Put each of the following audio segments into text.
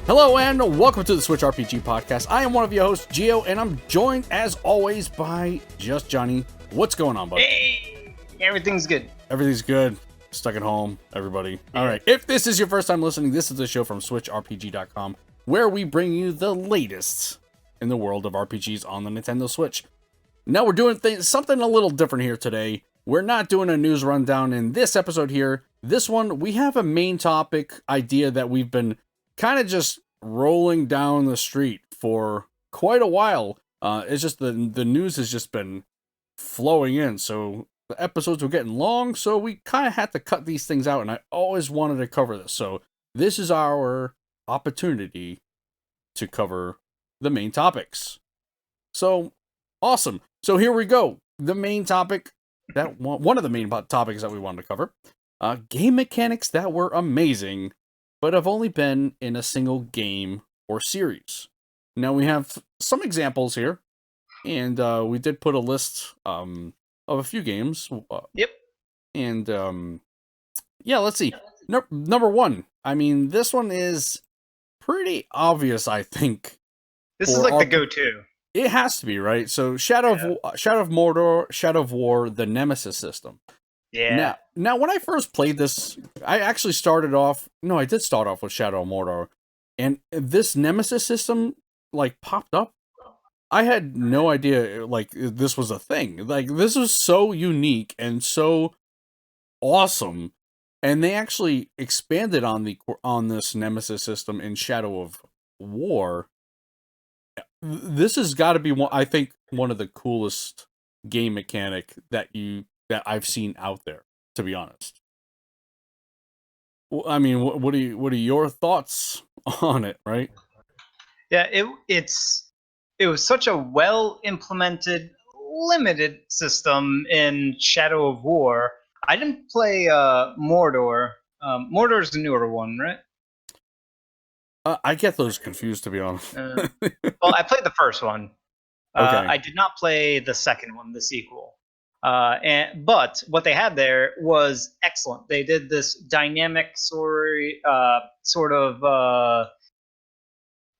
Hello and welcome to the Switchrpg podcast. I am one of your hosts, Gio, and I'm joined as always by just Jonny. What's going on, bud? Hey, everything's good. Everything's good. Stuck at home, everybody. All right. If this is your first time listening, this is the show from Switchrpg.com, where we bring you the latest in the world of RPGs on the Nintendo Switch. Now we're doing something a little different here today. We're not doing a news rundown in this episode here. This one, we have a main topic idea that we've been kind of just rolling down the street for quite a while. It's just the news has just been flowing in, so the episodes were getting long, so we kind of had to cut these things out, and I always wanted to cover this. So this is our opportunity to cover the main topics. So awesome. So here we go. The main topic, one of the main topics that we wanted to cover, game mechanics that were amazing, but have only been in a single game or series. Now we have some examples here, and we did put a list of a few games. Yep. And yeah, let's see. Number one. I mean, this one is pretty obvious, I think. This is like the go-to. It has to be, right? So Shadow of Mordor, Shadow of War, the Nemesis system. Yeah. Now, when I first played this, I actually started off... No, I did start off with Shadow of Mordor. And this Nemesis system, like, popped up. I had no idea, like, this was a thing. Like, this was so unique and so awesome. And they actually expanded on this Nemesis system in Shadow of War. This has got to be, I think, one of the coolest game mechanic that I've seen out there, to be honest. Well, I mean, what are your thoughts on it, right? Yeah, it was such a well implemented, limited system in Shadow of War. I didn't play Mordor. Mordor's the newer one, right? I get those confused, to be honest. Well, I played the first one. Okay. I did not play the second one, the sequel. But what they had there was excellent. They did this dynamic sort of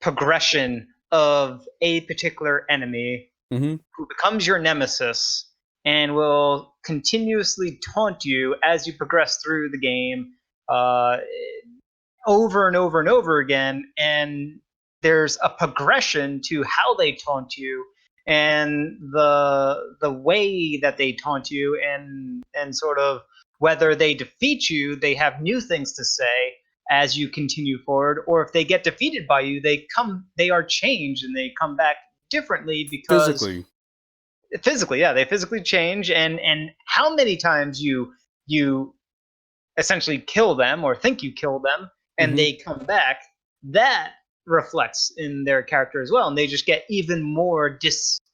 progression of a particular enemy who becomes your nemesis and will continuously taunt you as you progress through the game over and over and over again. And there's a progression to how they taunt you and the way that they taunt you, and sort of whether they defeat you, they have new things to say as you continue forward, or if they get defeated by you, they are changed and they come back differently because physically, yeah, they physically change, and how many times you essentially kill them or think you kill them and they come back, that reflects in their character as well, and they just get even more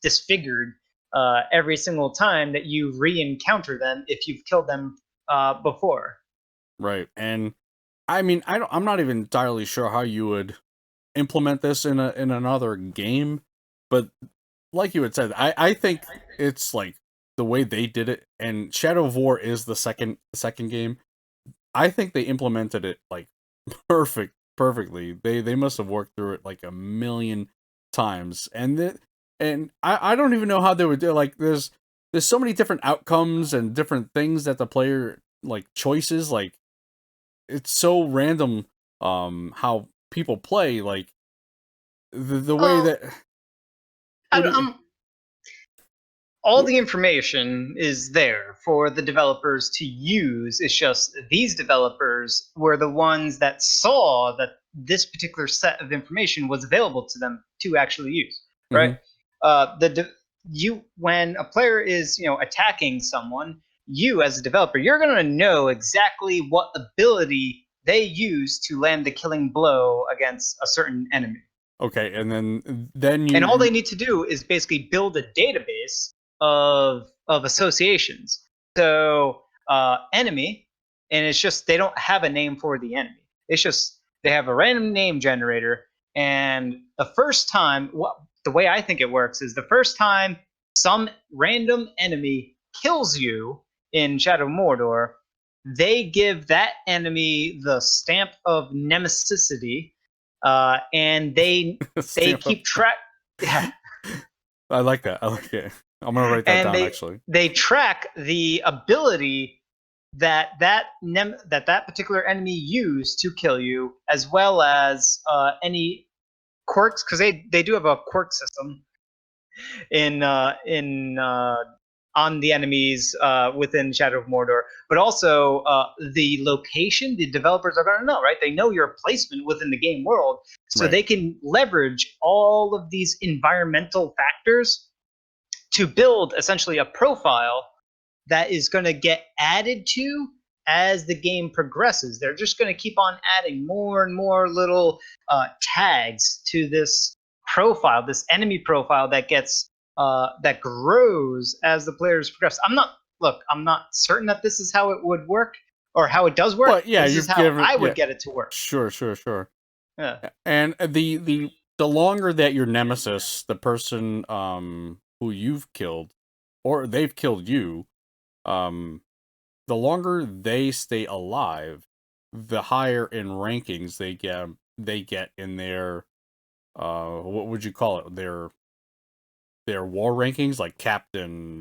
disfigured every single time that you re-encounter them if you've killed them before. Right. And I mean, I'm not even entirely sure how you would implement this in another game, but like you had said, I think it's like the way they did it, and Shadow of War is the second game. I think they implemented it like perfectly. They must have worked through it like a million times, and I don't even know how they would do it. Like there's so many different outcomes and different things that the player like choices, like it's so random how people play, like the way that all the information is there for the developers to use. It's just these developers were the ones that saw that this particular set of information was available to them to actually use, right? When a player is attacking someone, you as a developer, you're going to know exactly what ability they use to land the killing blow against a certain enemy. Okay, and then you... And all they need to do is basically build a database of associations. So enemy, and it's just they don't have a name for the enemy. It's just they have a random name generator, and the first time, the way I think it works is the first time some random enemy kills you in Shadow of Mordor, they give that enemy the stamp of nemesicity, And they Stamp up. keep track. Yeah, I like that. I like it. I'm gonna write that and down actually. they track the ability that particular enemy used to kill you, as well as any quirks, because they do have a quirk system in on the enemies within Shadow of Mordor, but also the location. The developers are going to know, right? They know your placement within the game world, so Right. they can leverage all of these environmental factors to build essentially a profile that is going to get added to as the game progresses. They're just going to keep on adding more and more little tags to this profile, this enemy profile that grows as the players progress. I'm not certain that this is how it would work or how it does work, But yeah, but this is you've how given I yeah. would get it to work. Sure, sure, sure. Yeah. And the longer that your nemesis, the person who you've killed, or they've killed you, um, the longer they stay alive, the higher in rankings they get in their what would you call it? Their war rankings, like captain,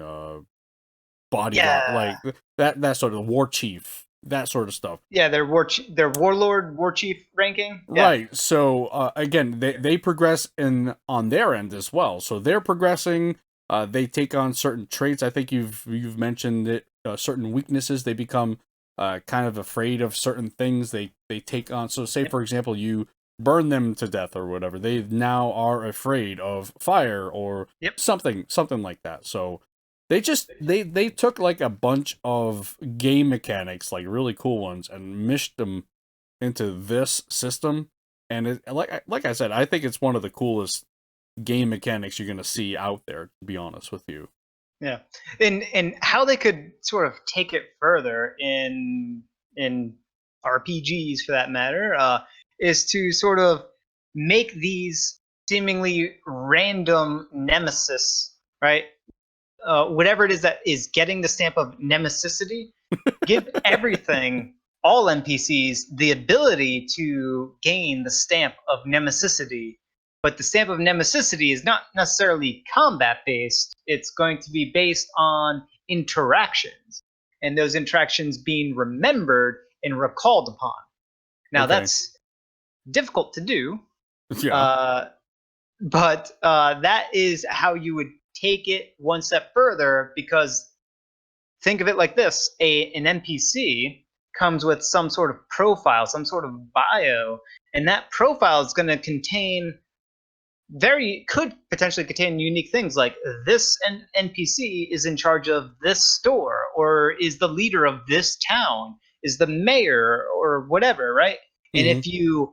bodyguard, Yeah. like that sort of war chief, that sort of stuff. Yeah, their warlord, war chief ranking. Yeah. Right. So again, they progress in on their end as well. So they're progressing. They take on certain traits. I think you've mentioned it. Certain weaknesses. They become kind of afraid of certain things. They take on. So say Yep. for example, you burn them to death or whatever. They now are afraid of fire or Yep. something like that. So they took like a bunch of game mechanics, like really cool ones, and mished them into this system. And like I said, I think it's one of the coolest game mechanics you're gonna see out there, to be honest with you. Yeah, and how they could sort of take it further in RPGs for that matter is to sort of make these seemingly random nemesis, right? Whatever it is that is getting the stamp of nemesicity, give everything, all NPCs, the ability to gain the stamp of nemesicity. But the stamp of nemesicity is not necessarily combat based, it's going to be based on interactions, and those interactions being remembered and recalled upon. Now, Okay. that's difficult to do, Yeah. uh, but that is how you would take it one step further, because think of it like this: an NPC comes with some sort of profile, some sort of bio, and that profile is going to contain could potentially contain unique things like this NPC is in charge of this store, or is the leader of this town, is the mayor, or whatever, right? And Hmm.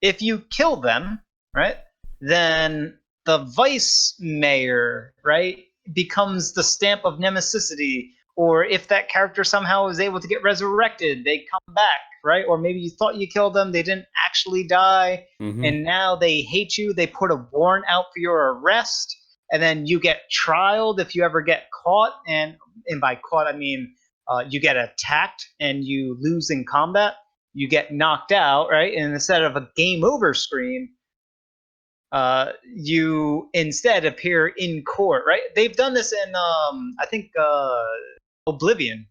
if you kill them, right, then the vice mayor, right, becomes the stamp of nemesicity. Or if that character somehow is able to get resurrected, they come back, right? Or maybe you thought you killed them, they didn't actually die, Hmm. and now they hate you. They put a warrant out for your arrest, and then you get trialed if you ever get caught. And by caught, I mean you get attacked and you lose in combat, you get knocked out, right? And instead of a game over screen, you instead appear in court, right? They've done this in, I think, Oblivion.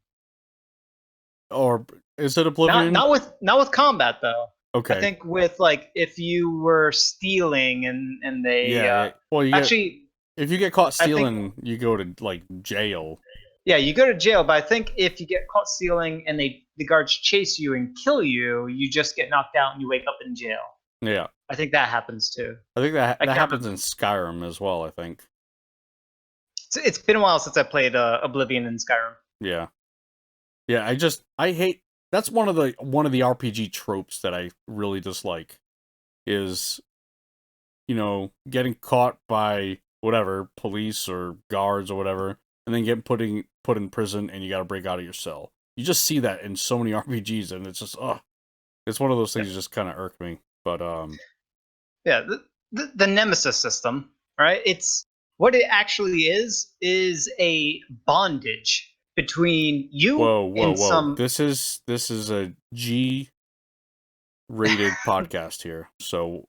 Or is it Not Oblivion? not with combat though. I Okay. think with like if you were stealing and they Yeah. Well, actually, if you get caught I think, stealing, you go to like jail. yeah, you go to jail. But I think if you get caught stealing and the guards chase you and kill you, you just get knocked out and you wake up in jail. Yeah. I think that happens too. I think I that can't happens remember. in Skyrim as well. I think. It's been a while since I played Oblivion and Skyrim. Yeah. Yeah. I hate. That's one of the RPG tropes that I really dislike. Is getting caught by whatever police or guards or whatever, and then get put in prison, and you got to break out of your cell. You just see that in so many RPGs, and it's just it's one of those things that just kind of irk me. But Yeah, the Nemesis system, right? It's what it actually is a bondage between you whoa, whoa, and whoa! some. This is a G. rated podcast here. So,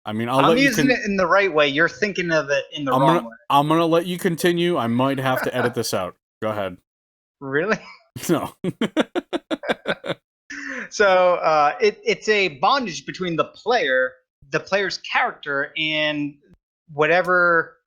I mean, I'll I'm let you using it in the right way. You're thinking of it in the wrong way. I'm gonna let you continue. I might have to edit this out. Go ahead. Really? No. So it's a bondage between the player's character, and whatever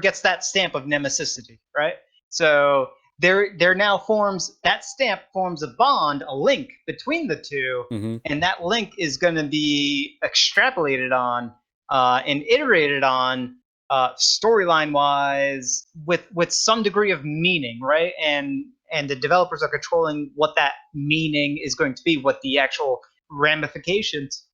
gets that stamp of nemesicity, right? So there now forms that stamp forms a bond, a link between the two, hmm and that link is going to be extrapolated on and iterated on storyline wise with some degree of meaning, right? And the developers are controlling what that meaning is going to be, what the actual ramifications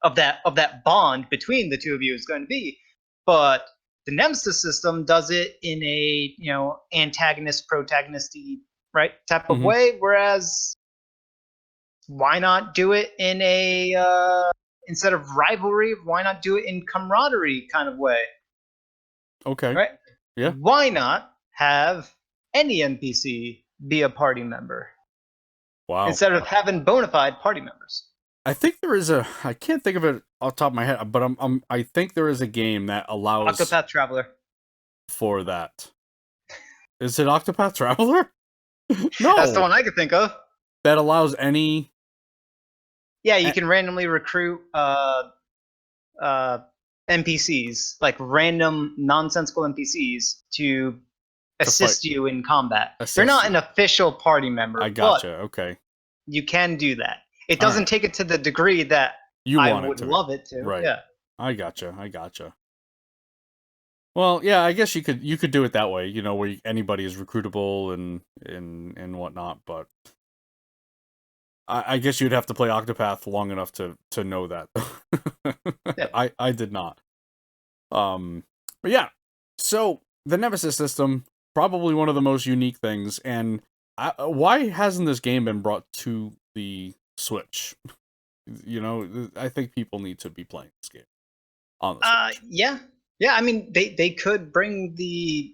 of that bond between the two of you is going to be. But the Nemesis system does it in a antagonist protagonisty right type of hmm way, whereas why not do it in a instead of rivalry, why not do it in camaraderie kind of way, Okay. right? Yeah. Why not have any NPC be a party member Wow. instead of having bona fide party members? I think there is I can't think of it off the top of my head, but I think there is a game that allows Octopath Traveler. for that. Is it Octopath Traveler? That's the No. one I could think of. That allows any Yeah, you can randomly recruit NPCs, like random nonsensical NPCs, to to fight assist you in combat. They're assist not you. an official party member, I but gotcha. Okay. you can do that. It All doesn't right. take it to the degree that You I want it would to be. love it to. Right. Yeah. I gotcha. Well, yeah, I guess you could do it that way, where anybody is recruitable and whatnot, but I guess you'd have to play Octopath long enough to know that. Yeah. I did not. But yeah, so the Nemesis system, probably one of the most unique things, and why hasn't this game been brought to the Switch? I think people need to be playing this game on the Switch. Yeah. I mean, they could bring the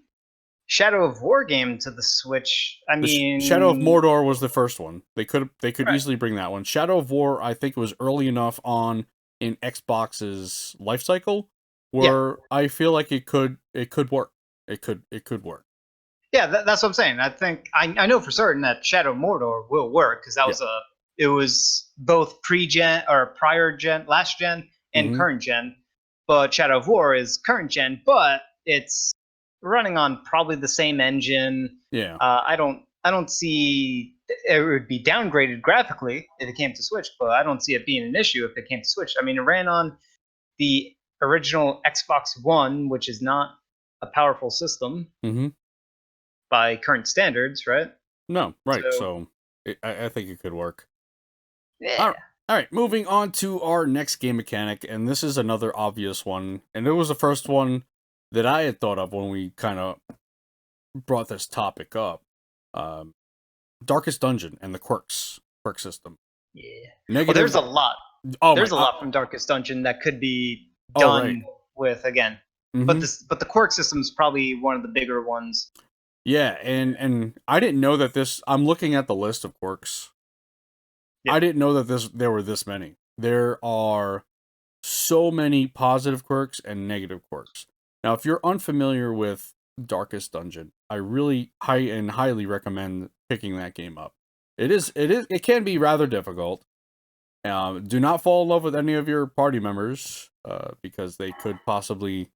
Shadow of War game to the Switch. I mean, Shadow of Mordor was the first one. They could right. easily bring that one. Shadow of War, I think, was early enough on in Xbox's life cycle Yeah. where I feel like it could work. It could work. Yeah, that's what I'm saying. I think I know for certain that Shadow of Mordor will work because that Yeah. was it was both pre-gen or prior gen, last gen, and Mm-hmm. current gen. But Shadow of War is current gen, but it's running on probably the same engine. Yeah. I don't see it would be downgraded graphically if it came to Switch, but I don't see it being an issue if it came to Switch. I mean, it ran on the original Xbox One, which is not a powerful system Mm-hmm. by current standards, right? No, right. So So I think it could work. yeah, All right, moving on to our next game mechanic, and this is another obvious one, and it was the first one that I had thought of when we kind of brought this topic up. Darkest Dungeon and the quirk system. yeah. Well, Negative. there's a lot. Oh There's my. a lot from Darkest Dungeon that could be Oh right. done with again, but Mm-hmm. but the quirk system is probably one of the bigger ones. Yeah, and I didn't know that this. I'm looking at the list of quirks. Yeah. I didn't know that there were this many. There are so many positive quirks and negative quirks. Now, if you're unfamiliar with Darkest Dungeon, I really highly recommend picking that game up. It can be rather difficult. Do not fall in love with any of your party members, because they could possibly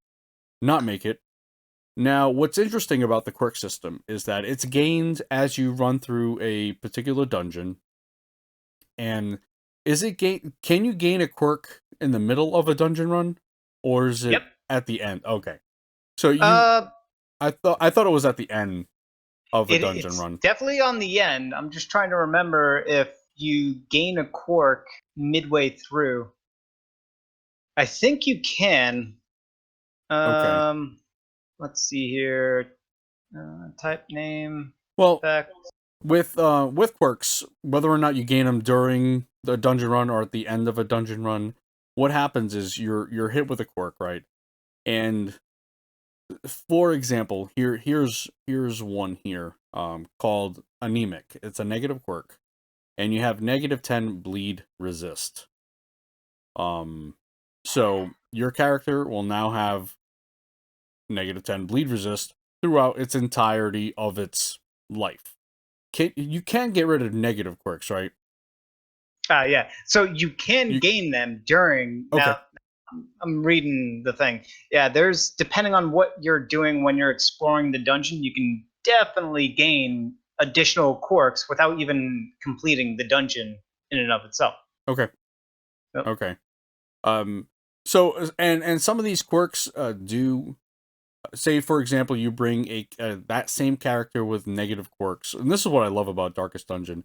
not make it. Now, what's interesting about the quirk system is that it's gained as you run through a particular dungeon. And can you gain a quirk in the middle of a dungeon run, or is it Yep. at the end? Okay. So I thought it was at the end of a dungeon It's run. definitely on the end. I'm just trying to remember if you gain a quirk midway through. I think you can. Okay. Let's see here. Type name. Well, Effect. with quirks, whether or not you gain them during the dungeon run or at the end of a dungeon run, what happens is you're hit with a quirk, right? And for example, here's one here called anemic. It's a negative quirk, and you have -10 bleed resist. So your character will now have -10 bleed resist throughout its entirety of its life. You can get rid of negative quirks, right? Yeah. So you can You gain them during. okay? Now, I'm reading the thing. Yeah, there's depending on what you're doing when you're exploring the dungeon, you can definitely gain additional quirks without even completing the dungeon in and of itself. Okay. Yep. Okay. Um. So and some of these quirks do say, for example, you bring a that same character with negative quirks, and this is what I love about Darkest Dungeon.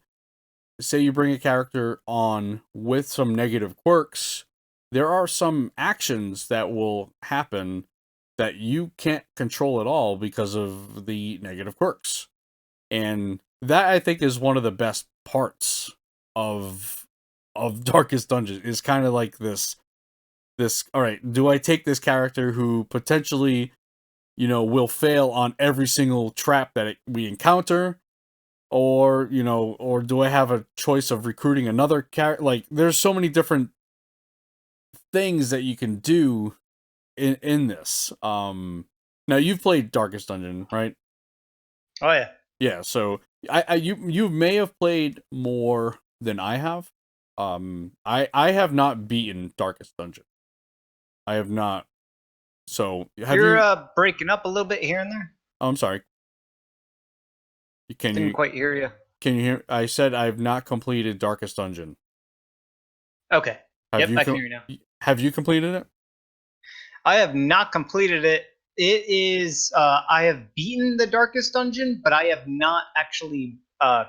Say you bring a character on with some negative quirks, there are some actions that will happen that you can't control at all because of the negative quirks. And that I think is one of the best parts of Darkest Dungeon is kind of like this all right, do I take this character who potentially, will fail on every single trap that we encounter, or or do I have a choice of recruiting another character? Like, there's so many different things that you can do in this. Now you've played Darkest Dungeon, right? Oh yeah. Yeah, so you may have played more than I have. I have not beaten Darkest Dungeon. I have not. So have You're you? breaking up a little bit here and there. Oh, I'm sorry. Can Didn't you quite hear you. can you hear? I said I've not completed Darkest Dungeon. Okay. Have Yep, you? I can hear you now. Have you completed it? I have not completed it. It is I have beaten the Darkest Dungeon, but I have not actually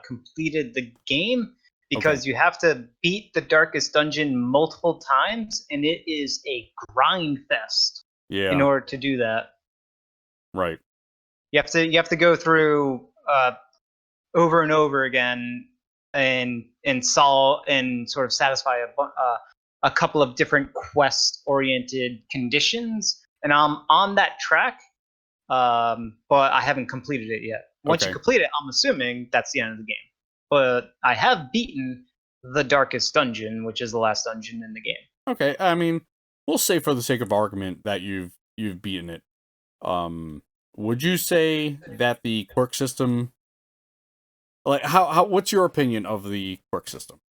completed the game Okay. because you have to beat the Darkest Dungeon multiple times, and it is a grind fest in Yeah. order to do that. Right. You have to go through over and over again and solve and sort of satisfy a couple of different quest oriented conditions, and I'm on that track, but I haven't completed it yet. Once you Okay. complete it, I'm assuming that's the end of the game, but I have beaten the Darkest Dungeon, which is the last dungeon in the game. Okay. I mean, we'll say for the sake of argument that you've beaten it. Um, would you say that the quirk system, like, how what's your opinion of the quirk system?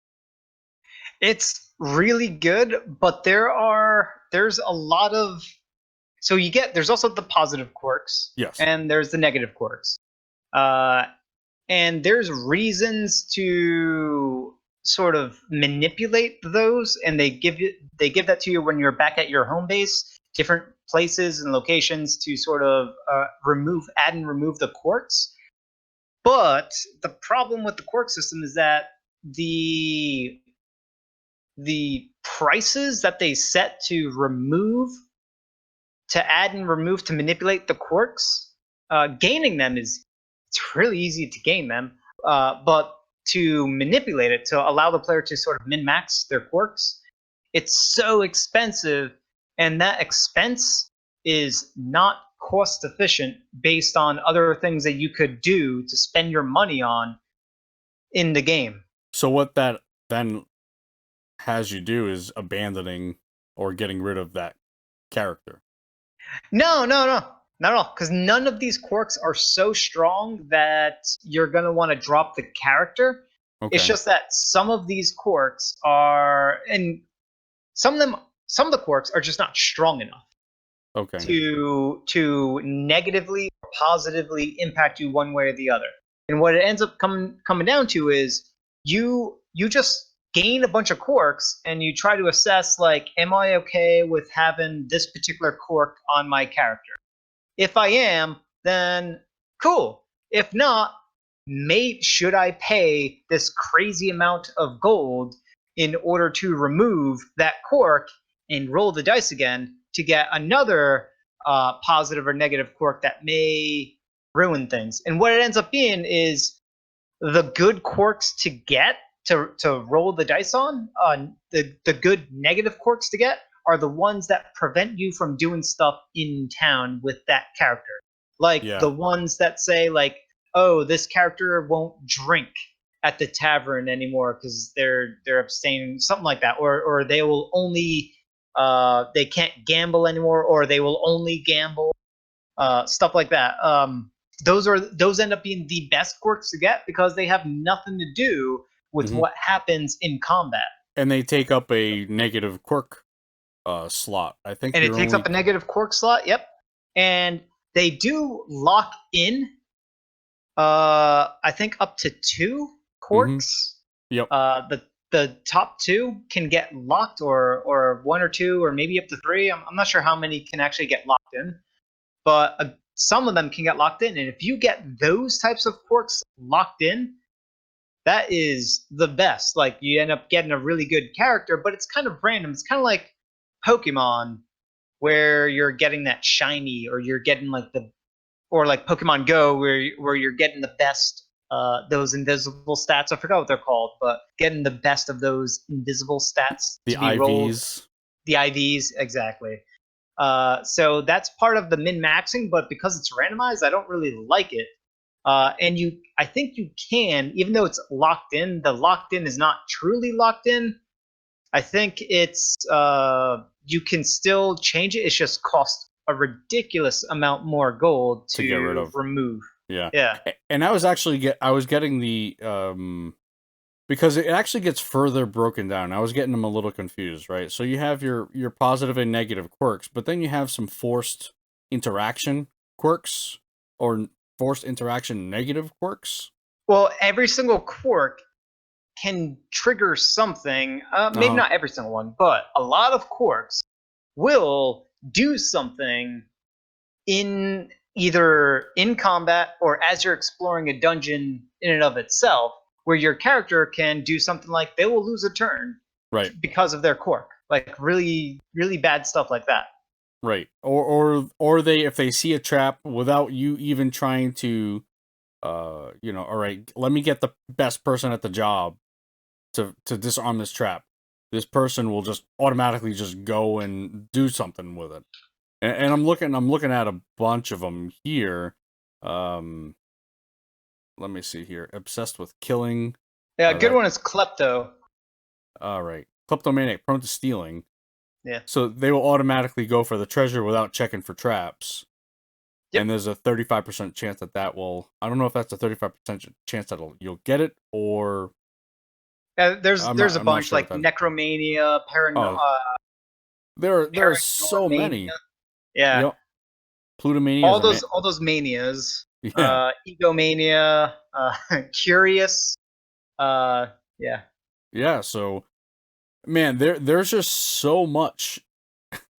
It's really good, but there's a lot of, so there's also the positive quirks Yes. and there's the negative quirks. Uh, and there's reasons to sort of manipulate those, and they give that to you when you're back at your home base, different places and locations to sort of add and remove the quirks. But the problem with the quirk system is that the the prices that they set to add and remove to manipulate the quirks, gaining them is, it's really easy to gain them, but to manipulate it to allow the player to sort of min max their quirks, it's so expensive, and that expense is not cost efficient based on other things that you could do to spend your money on in the game. So what that then has you do is abandoning or getting rid of that character. No, no, no, not at all. Because none of these quirks are so strong that you're gonna want to drop the character. It's Okay. just that some of these quirks are, and some of the quirks are just not strong enough Okay. to negatively or positively impact you one way or the other. And what it ends up coming down to is you just gain a bunch of quirks and you try to assess, like, am I okay with having this particular quirk on my character? If I am, then cool. If not, should I pay this crazy amount of gold in order to remove that quirk and roll the dice again to get another positive or negative quirk that may ruin things? And what it ends up being is the good quirks to get to roll the dice on, the good negative quirks to get are the ones that prevent you from doing stuff in town with that character. Like Yeah. the ones that say, like, oh, this character won't drink at the tavern anymore because they're abstaining, something like that, or they will only they can't gamble anymore, or they will only gamble, stuff like that. Those end up being the best quirks to get because they have nothing to do with what happens in combat. And they take up a negative quirk slot. I think And it you're takes only... up a negative quirk slot. Yep. And they do lock in, I think, up to 2 quirks. Yep. The top 2 can get locked, or 1 or 2, or maybe up to 3. I'm not sure how many can actually get locked in, but some of them can get locked in. And if you get those types of quirks locked in, that is the best. Like, you end up getting a really good character, but it's kind of random. It's kind of like Pokemon, where you're getting that shiny, or you're getting like or like Pokemon Go, where you're getting the best, those invisible stats. I forgot what they're called, but getting the best of those invisible stats The to be IVs. rolled. The IVs, exactly. So that's part of the min-maxing, but because it's randomized, I don't really like it. And I think you can, even though it's locked in, the locked in is not truly locked in. I think it's, you can still change it. It's just cost a ridiculous amount more gold to get rid of. remove. Yeah. Yeah. And I was getting the because it actually gets further broken down. I was getting them a little confused, right? So you have your positive and negative quirks, but then you have some forced interaction quirks, or forced interaction negative quirks. Well, every single quirk can trigger something. Maybe not every single one, but a lot of quirks will do something in either in combat or as you're exploring a dungeon in and of itself, where your character can do something like they will lose a turn, right, because of their quirk. Like really, really bad stuff like that. Right. Or they, if they see a trap without you even trying to, all right, let me get the best person at the job to disarm this trap. This person will just automatically just go and do something with it. And I'm looking at a bunch of them here. Let me see here. Obsessed with killing. Yeah, a good one is Klepto. All right. Kleptomaniac, prone to stealing. Yeah. So they will automatically go for the treasure without checking for traps. Yep. And there's a 35% chance that will... I don't know if that's a 35% chance that you'll get it, or... There's a bunch, like Necromania, there are so many. Yeah. Yep. Plutomania. All those manias. Yeah. Egomania, Curious. Yeah. Yeah, so man, there's just so much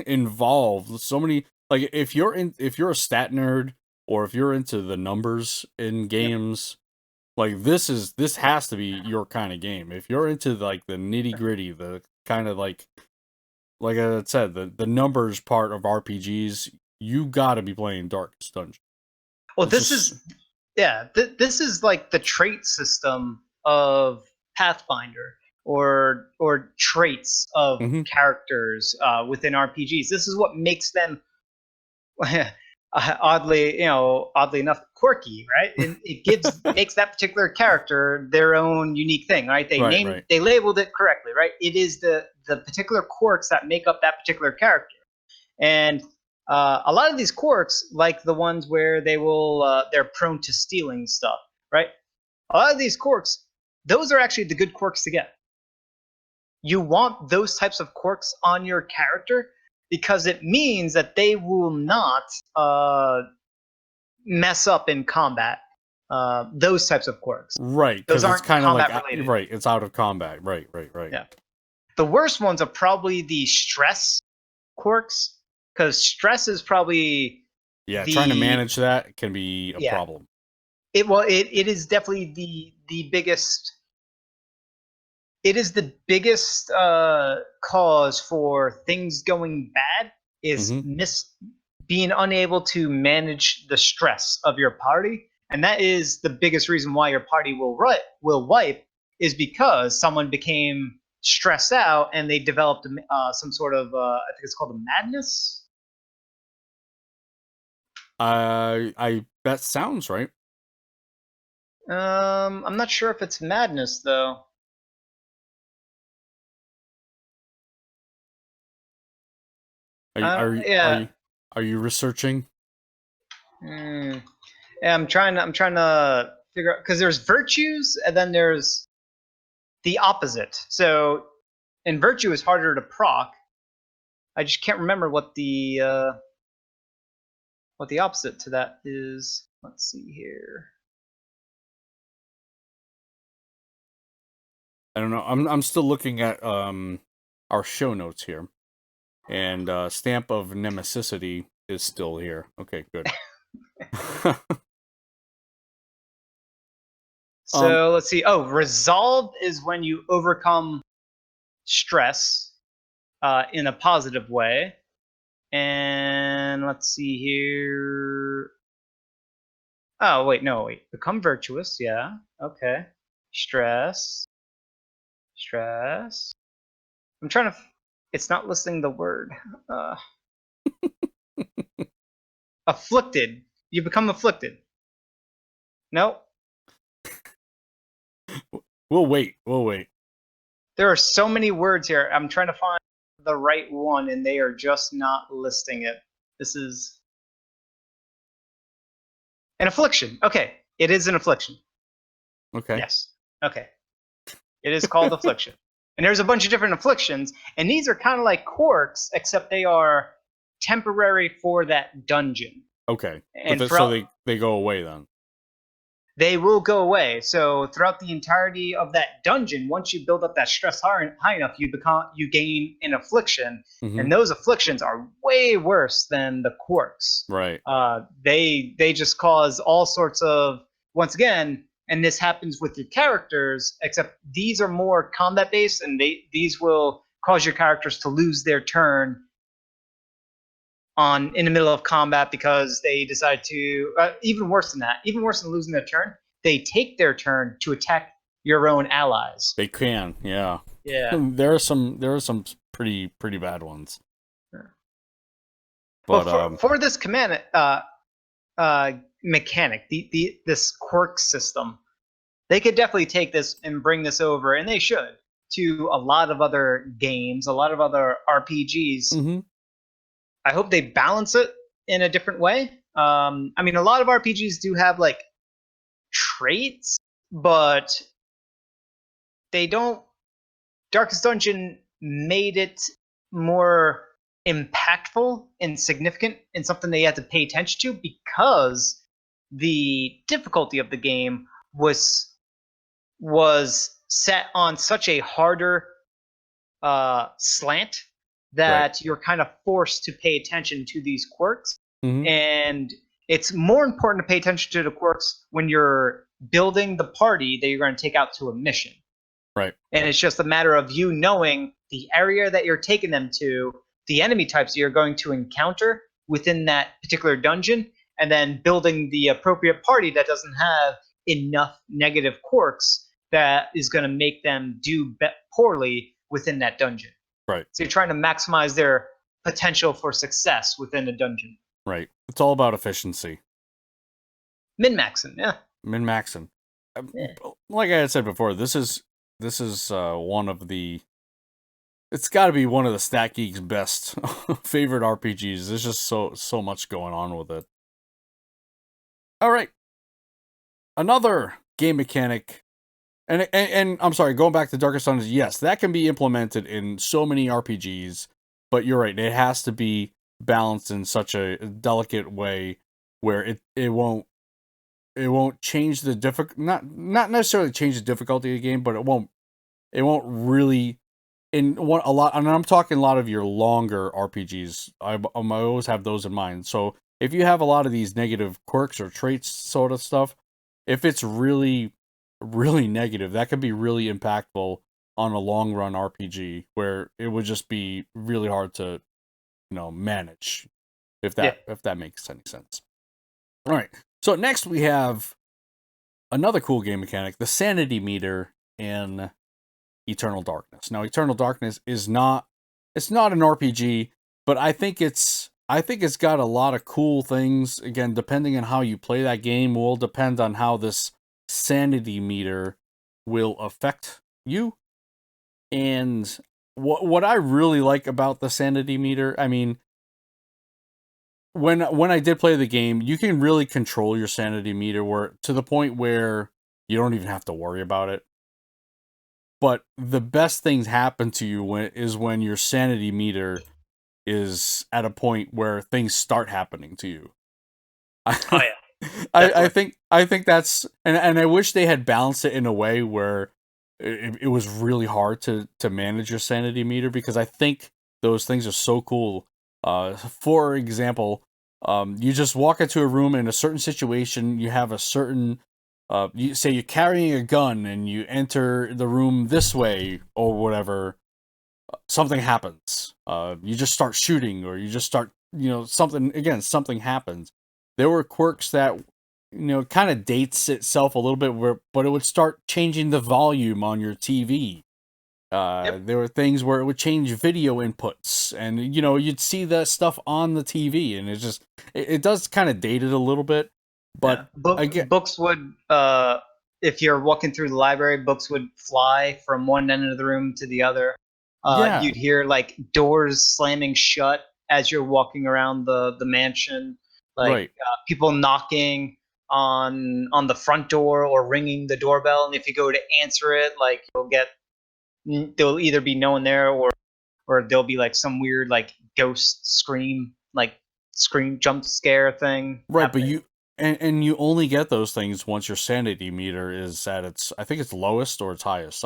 involved. So many, like, if you're a stat nerd, or if you're into the numbers in games, like this has to be your kind of game. If you're into like the nitty-gritty, the kind of like I said, the numbers part of RPGs, you got to be playing Darkest Dungeon. Well, this is like the trait system of Pathfinder, or traits of characters within RPGs. This is what makes them oddly enough, quirky, right? It makes that particular character their own unique thing, right? They labeled it correctly, right? It is the particular quirks that make up that particular character. And a lot of these quirks, like the ones where they're prone to stealing stuff, right? A lot of these quirks, those are actually the good quirks to get. You want those types of quirks on your character because it means that they will not mess up in combat. Those types of quirks, right? Those aren't it's kind of like related. Right, it's out of combat. Right. Yeah. The worst ones are probably the stress quirks, because stress is probably trying to manage that can be a problem. It is definitely the biggest. It is the biggest cause for things going bad, is being unable to manage the stress of your party, and that is the biggest reason why your party will wipe, is because someone became stressed out and they developed some sort of I think it's called a madness. That sounds right. I'm not sure if it's madness though. Are Yeah. you researching? Hmm. Yeah, I'm trying to figure out because there's virtues and then there's the opposite. So, and virtue is harder to proc. I just can't remember what the opposite to that is. Let's see here. I don't know. I'm still looking at our show notes here, and stamp of nemesicity is still here. Okay, good. um, So let's see. Oh, resolve is when you overcome stress in a positive way. And let's see here. Oh, wait, no, wait. Become virtuous. Yeah. Okay. Stress. Stress. I'm trying to. It's not listing the word. Uh, afflicted. You become afflicted. No. we'll wait. We'll wait. There are so many words here. I'm trying to find the right one, and they are just not listing it. This is an affliction. Okay. It is an affliction. Okay. Yes. Okay. It is called affliction. And there's a bunch of different afflictions, and these are kind of like quirks, except they are temporary for that dungeon. Okay. But And so throughout they go away then. they will go away. So throughout the entirety of that dungeon, once you build up that stress high enough, you gain an affliction, Mm-hmm. and those afflictions are way worse than the quirks. Right. They just cause all sorts of, once again, and this happens with your characters, except these are more combat based, and these will cause your characters to lose their turn on in the middle of combat because they decide to even worse than that, even worse than losing their turn, they take their turn to attack your own allies. They can. Yeah. Yeah. There are some pretty bad ones. Well, But for this command uh, mechanic, this quirk system, they could definitely take this and bring this over, and they should, to a lot of other games, a lot of other RPGs. mm-hmm. I hope they balance it in a different way. I mean, a lot of RPGs do have like traits, but they don't. Darkest Dungeon made it more impactful and significant and something they had to pay attention to because the difficulty of the game was set on such a harder slant Right. that you're kind of forced to pay attention to these quirks. Mm-hmm. And it's more important to pay attention to the quirks when you're building the party that you're going to take out to a mission. Right. And it's just a matter of you knowing the area that you're taking them to, the enemy types you're going to encounter within that particular dungeon, and then building the appropriate party that doesn't have enough negative quirks that is going to make them do poorly within that dungeon. Right. So you're trying to maximize their potential for success within the dungeon. Right. It's all about efficiency. Min-maxing, yeah. Min-maxing. Yeah. Like I had said before, this is one of the. It's got to be one of the Stat Geek's best favorite RPGs. There's just so much going on with it. All right, another game mechanic, and I'm sorry, going back to Darkest Dungeons. Yes, that can be implemented in so many RPGs, but you're right. It has to be balanced in such a delicate way where it won't change the not necessarily change the difficulty of the game, but it won't really in one a lot. And I'm talking a lot of your longer RPGs. I always have those in mind. So if you have a lot of these negative quirks or traits sort of stuff, if it's really negative, that could be really impactful on a long run RPG where it would just be really hard to manage if that makes any sense. All right. So next we have another cool game mechanic, the sanity meter in Eternal Darkness. Now, Eternal Darkness is not an RPG, but I think it's got a lot of cool things. Again, depending on how you play that game will depend on how this sanity meter will affect you. And what I really like about the sanity meter, I mean, when I did play the game, you can really control your sanity meter where to the point where you don't even have to worry about it. But the best things happen to you when your sanity meter is at a point where things start happening to you. Oh yeah, I definitely. think that's and I wish they had balanced it in a way where it was really hard to manage your sanity meter, because I think those things are so cool. For example, you just walk into a room in a certain situation, you have a certain you say you're carrying a gun and you enter the room this way or whatever, something happens. You just start shooting, or you just start, something happens. There were quirks that, kind of dates itself a little bit, but it would start changing the volume on your TV. Yep. There were things where it would change video inputs, and you'd see that stuff on the TV, and it does kind of date it a little bit. But Yeah. I get Books would if you're walking through the library, books would fly from one end of the room to the other. yeah, You'd hear like doors slamming shut as you're walking around the mansion, like right. people knocking on the front door or ringing the doorbell, and if you go to answer it, like there'll either be no one there, or there'll be like some weird like ghost scream, like scream jump scare thing Right, but happening. and you only get those things once your sanity meter is at its, I think it's lowest or its highest.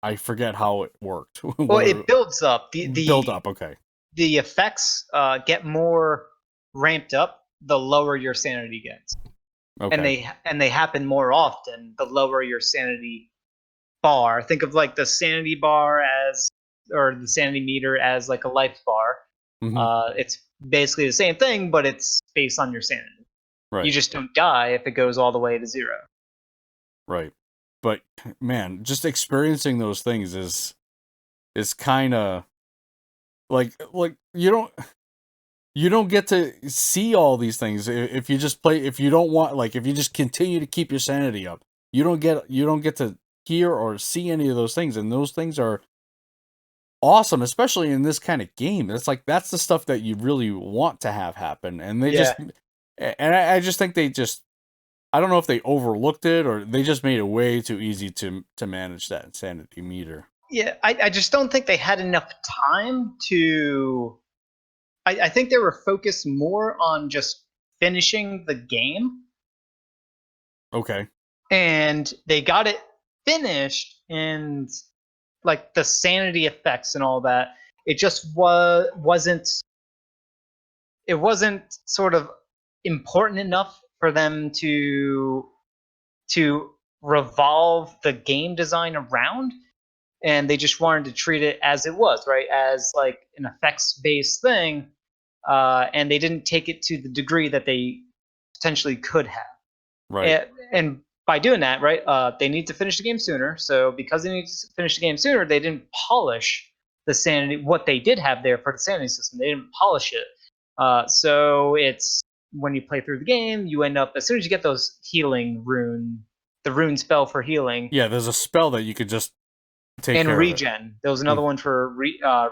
I forget how it worked. Well, What it a builds up. The build the up, okay. the effects get more ramped up the lower your sanity gets, and Okay. they happen more often the lower your sanity bar. Think of like the sanity bar as, or the sanity meter as like a life bar. Mhm. It's basically the same thing, but it's based on your sanity. You Right. just don't die if it goes all the way to zero. Right. But man, just experiencing those things is kind of like you don't get to see all these things if you just play, if you don't want, like, if you just continue to keep your sanity up. You don't get to hear or see any of those things, and those things are awesome, especially in this kind of game. It's like that's the stuff that you really want to have happen, and Yeah, I just think they just, I don't know if they overlooked it or they just made it way too easy to manage that insanity meter. yeah. I just don't think they had enough time to. I think they were focused more on just finishing the game, Okay, and they got it finished, and like the sanity effects and all that. It just wasn't sort of important enough for them to revolve the game design around, and they just wanted to treat it as it was, right, as like an effects based thing, and they didn't take it to the degree that they potentially could have. right. And by doing that, right, they need to finish the game sooner. So because they need to finish the game sooner, they didn't polish the sanity. What they did have there for the sanity system, they didn't polish it. So it's when you play through the game, you end up, as soon as you get those the rune spell for healing Yeah, there's a spell that you could just take and care of it. regen. There was Mm, another one for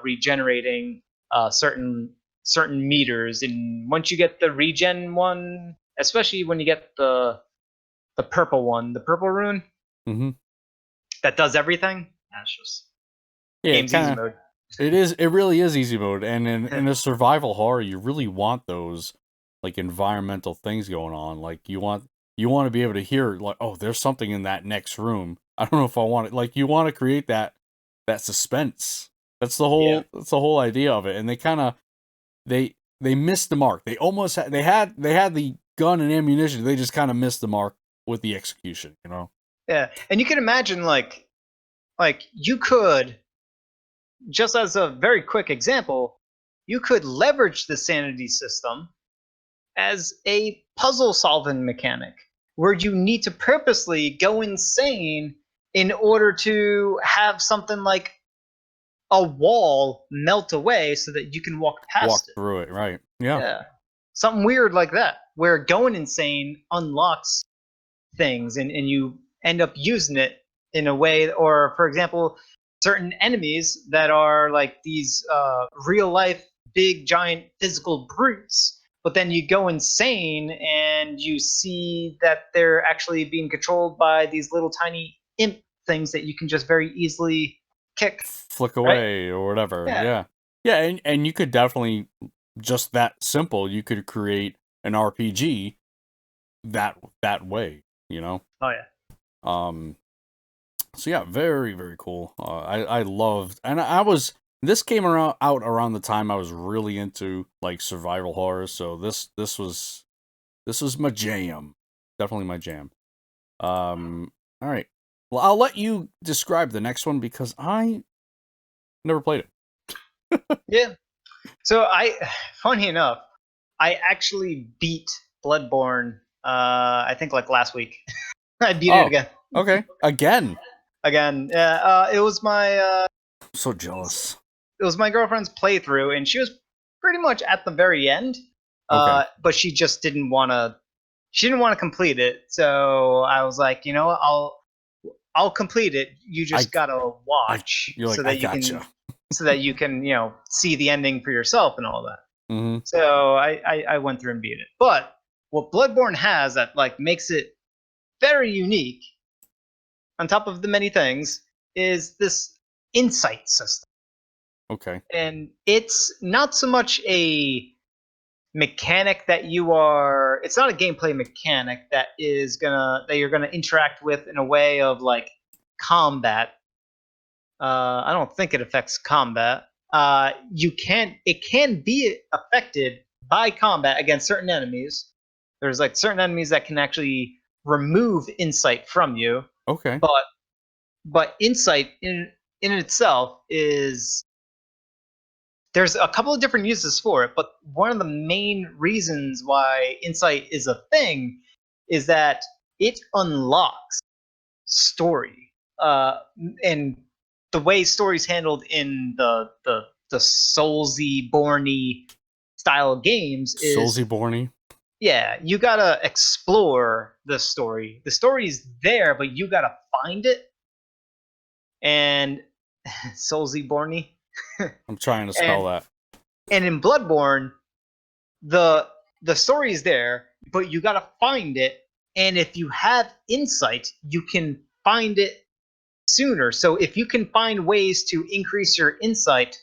regenerating certain meters, and once you get the regen one, especially when you get the purple one, the purple rune mm-hmm. that does everything. That's just Yeah, game's easy mode. it really is easy mode, and in a survival horror, you really want those like environmental things going on. Like you want to be able to hear, like, oh, there's something in that next room. I don't know if I want it. Like, you want to create that suspense. Yeah, That's the whole idea of it. And they kind of they missed the mark. They almost they had the gun and ammunition. They just kind of missed the mark with the execution. yeah, and you can imagine like you could, just as a very quick example, you could leverage the sanity system as a puzzle solving mechanic where you need to purposely go insane in order to have something like a wall melt away so that you can walk Walk past it. through it, right? Yeah. Yeah. Something weird like that, where going insane unlocks things, and you end up using it in a way, or for example, certain enemies that are like these real life big giant physical brutes, but then you go insane and you see that they're actually being controlled by these little tiny imp things that you can just very easily kick, Flick right? away or whatever. Yeah. Yeah. Yeah, and you could definitely, just that simple, you could create an RPG that way, you know? Oh yeah. Um so yeah, very, very cool. I loved, and I was, this came out around the time I was really into like survival horror, so this was my jam. Definitely my jam. All right. Well, I'll let you describe the next one because I never played it. Yeah. So funny enough, I actually beat Bloodborne. I think like last week. I beat it Oh, again. okay. Again. Again, yeah. I'm so jealous. It was my girlfriend's playthrough, and she was pretty much at the very end. Okay. But she just didn't want to. She didn't want to complete it, so I was like, you know, what, I'll complete it. You I just gotta I watch you're like, I gotcha. so that you can, you know, see the ending for yourself and all that. Mm-hmm. So I went through and beat it. But what Bloodborne has that like makes it very unique, on top of the many things, is this insight system. Okay. And it's not so much a mechanic that you are, it's not a gameplay mechanic that you're gonna interact with in a way of like combat. I don't think it affects combat. It can be affected by combat against certain enemies. There's like certain enemies that can actually remove insight from you, Okay. but insight in itself is, there's a couple of different uses for it, but one of the main reasons why insight is a thing is that it unlocks story. And the way story's handled in the Soulsy Borny style games Soulsy is, Borny. yeah, you gotta explore the story. The story's there, but you gotta find it. And Soulsy Borny. I'm trying to spell and that. and in Bloodborne, the the story is there, but you gotta find it. And if you have insight, you can find it sooner. So if you can find ways to increase your insight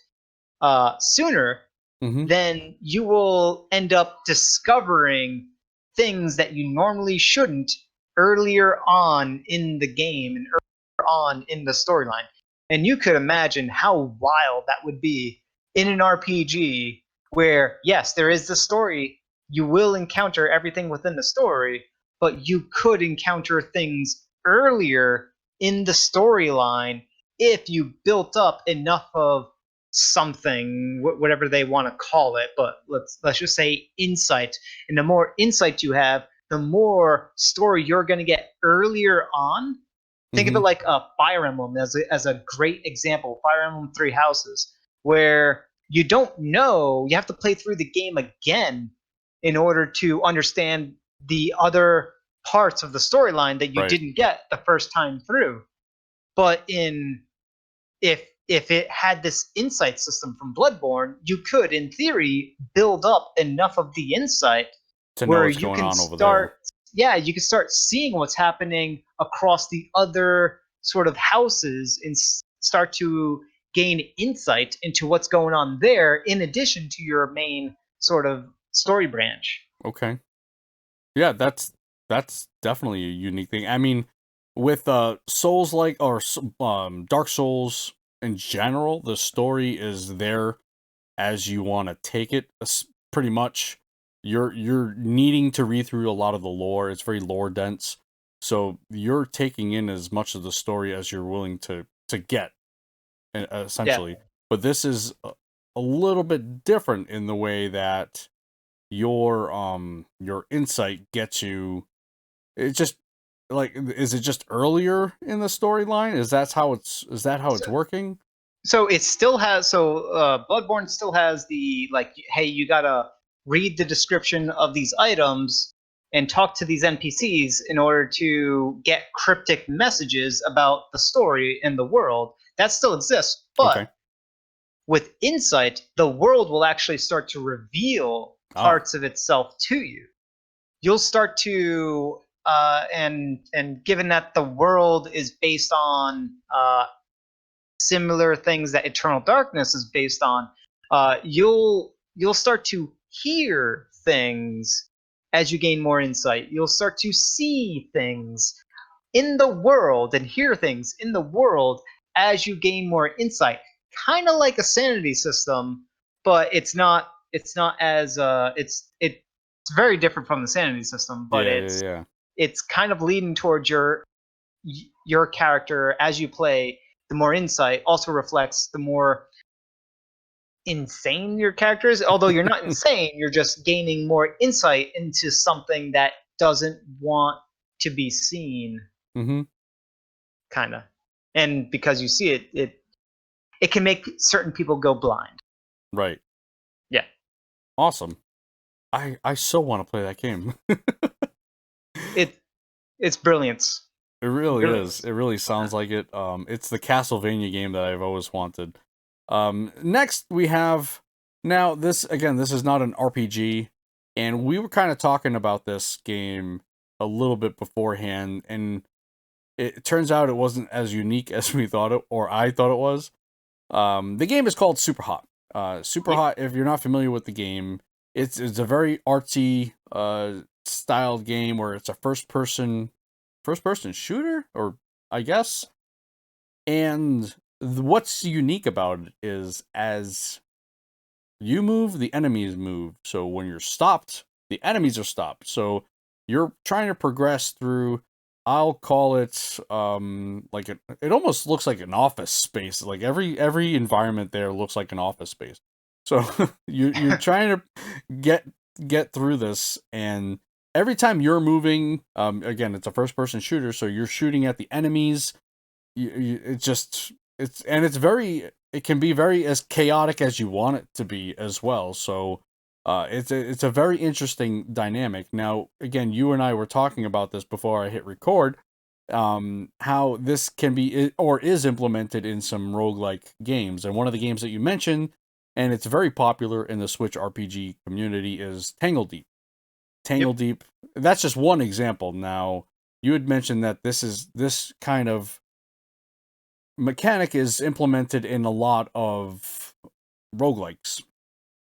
sooner, Mm-hmm. then you will end up discovering things that you normally shouldn't earlier on in the game and earlier on in the storyline. And you could imagine how wild that would be in an RPG where, yes, there is the story. You will encounter everything within the story, but you could encounter things earlier in the storyline if you built up enough of something, whatever they want to call it, but let's just say insight. And the more insight you have, the more story you're going to get earlier on. Think of Mm-hmm. it like a Fire Emblem as a great example. Fire Emblem Three Houses, where you don't know, you have to play through the game again in order to understand the other parts of the storyline that you Right. didn't get the first time through. But in if it had this insight system from Bloodborne, you could, in theory, build up enough of the insight To know where what's you going can on over there. start, yeah, you can start seeing what's happening across the other sort of houses and start to gain insight into what's going on there in addition to your main sort of story branch. Okay. Yeah, that's definitely a unique thing. I mean, with Souls like, or Dark Souls in general, the story is there as you want to take it. Pretty much, you're needing to read through a lot of the lore. It's very lore dense, so you're taking in as much of the story as you're willing to get, Yeah. essentially. But this is a little bit different in the way that your insight gets you. It just, like, is it just earlier in the storyline? Is that how So, it's working? so it still has, Bloodborne still has the like, hey, you gotta read the description of these items and talk to these NPCs in order to get cryptic messages about the story and the world. That still exists, Okay. but with insight, the world will actually start to reveal Oh. parts of itself to you. You'll start to and given that the world is based on similar things that Eternal Darkness is based on, you'll start to hear things as you gain more insight. You'll start to see things in the world and hear things in the world as you gain more insight. Kind of like a sanity system, but it's not. It's not as it's very different from the sanity system, but Yeah, yeah, yeah. it's kind of leading towards your character as you play. The more insight also reflects the more insane your character is. Although you're not insane, you're just gaining more insight into something that doesn't want to be seen, Mm-hmm. kind of. And because you see it, it can make certain people go blind. Right. Yeah, Awesome. I so want to play that game. it it's brilliance. It really is. Brilliance. It really sounds like it. It's the Castlevania game that I've always wanted. Next we have now this again. This is not an RPG, and we were kind of talking about this game a little bit beforehand, and it turns out it wasn't as unique as we thought it, or I thought it was. The game is called Super Hot. Super Yeah, Hot. If you're not familiar with the game, it's a very artsy styled game where it's a first person shooter, or I guess. And what's unique about it is as you move, the enemies move. So when you're stopped, the enemies are stopped. So you're trying to progress through. I'll call it like it almost looks like an office space. Like every environment there looks like an office space. So you're trying to get through this, and every time you're moving, again, it's a first person shooter, so you're shooting at the enemies. It's just it's very, it can be very as chaotic as you want it to be as well. So it's a very interesting dynamic. Now, again, you and I were talking about this before I hit record. How this can be or is implemented in some roguelike games, and one of the games that you mentioned, and it's very popular in the Switch RPG community, is Tangle Deep. Tangle yep, Deep. That's just one example. Now, you had mentioned that this kind of mechanic is implemented in a lot of roguelikes.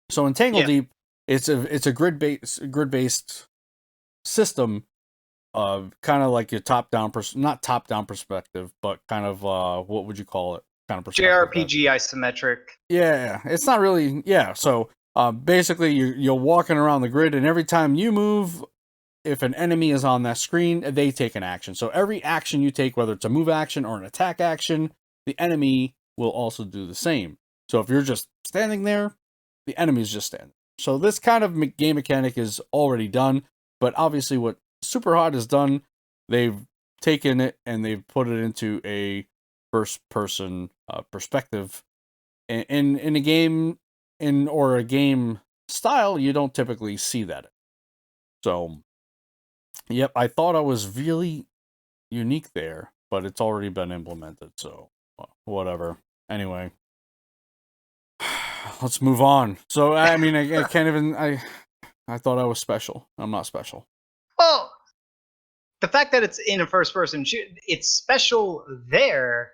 So in Tangle yeah, Deep, it's a grid based system of kind of like your top down not top down perspective, but kind of what would you call it? Kind of perspective that. JRPG isometric. Yeah, it's not really, yeah. So basically you're walking around the grid, and every time you move, if an enemy is on that screen, they take an action. So every action you take, whether it's a move action or an attack action, the enemy will also do the same. So if you're just standing there, the enemy's just standing. So this kind of game mechanic is already done, but obviously what Super Hot has done, they've taken it and they've put it into a first person perspective. In a game or a game style, you don't typically see that. So yep, I thought I was really unique there, but it's already been implemented, so whatever. Anyway, let's move on. So I mean, I can't even. I thought I was special. I'm not special. Well, the fact that it's in a first person shoot, it's special there,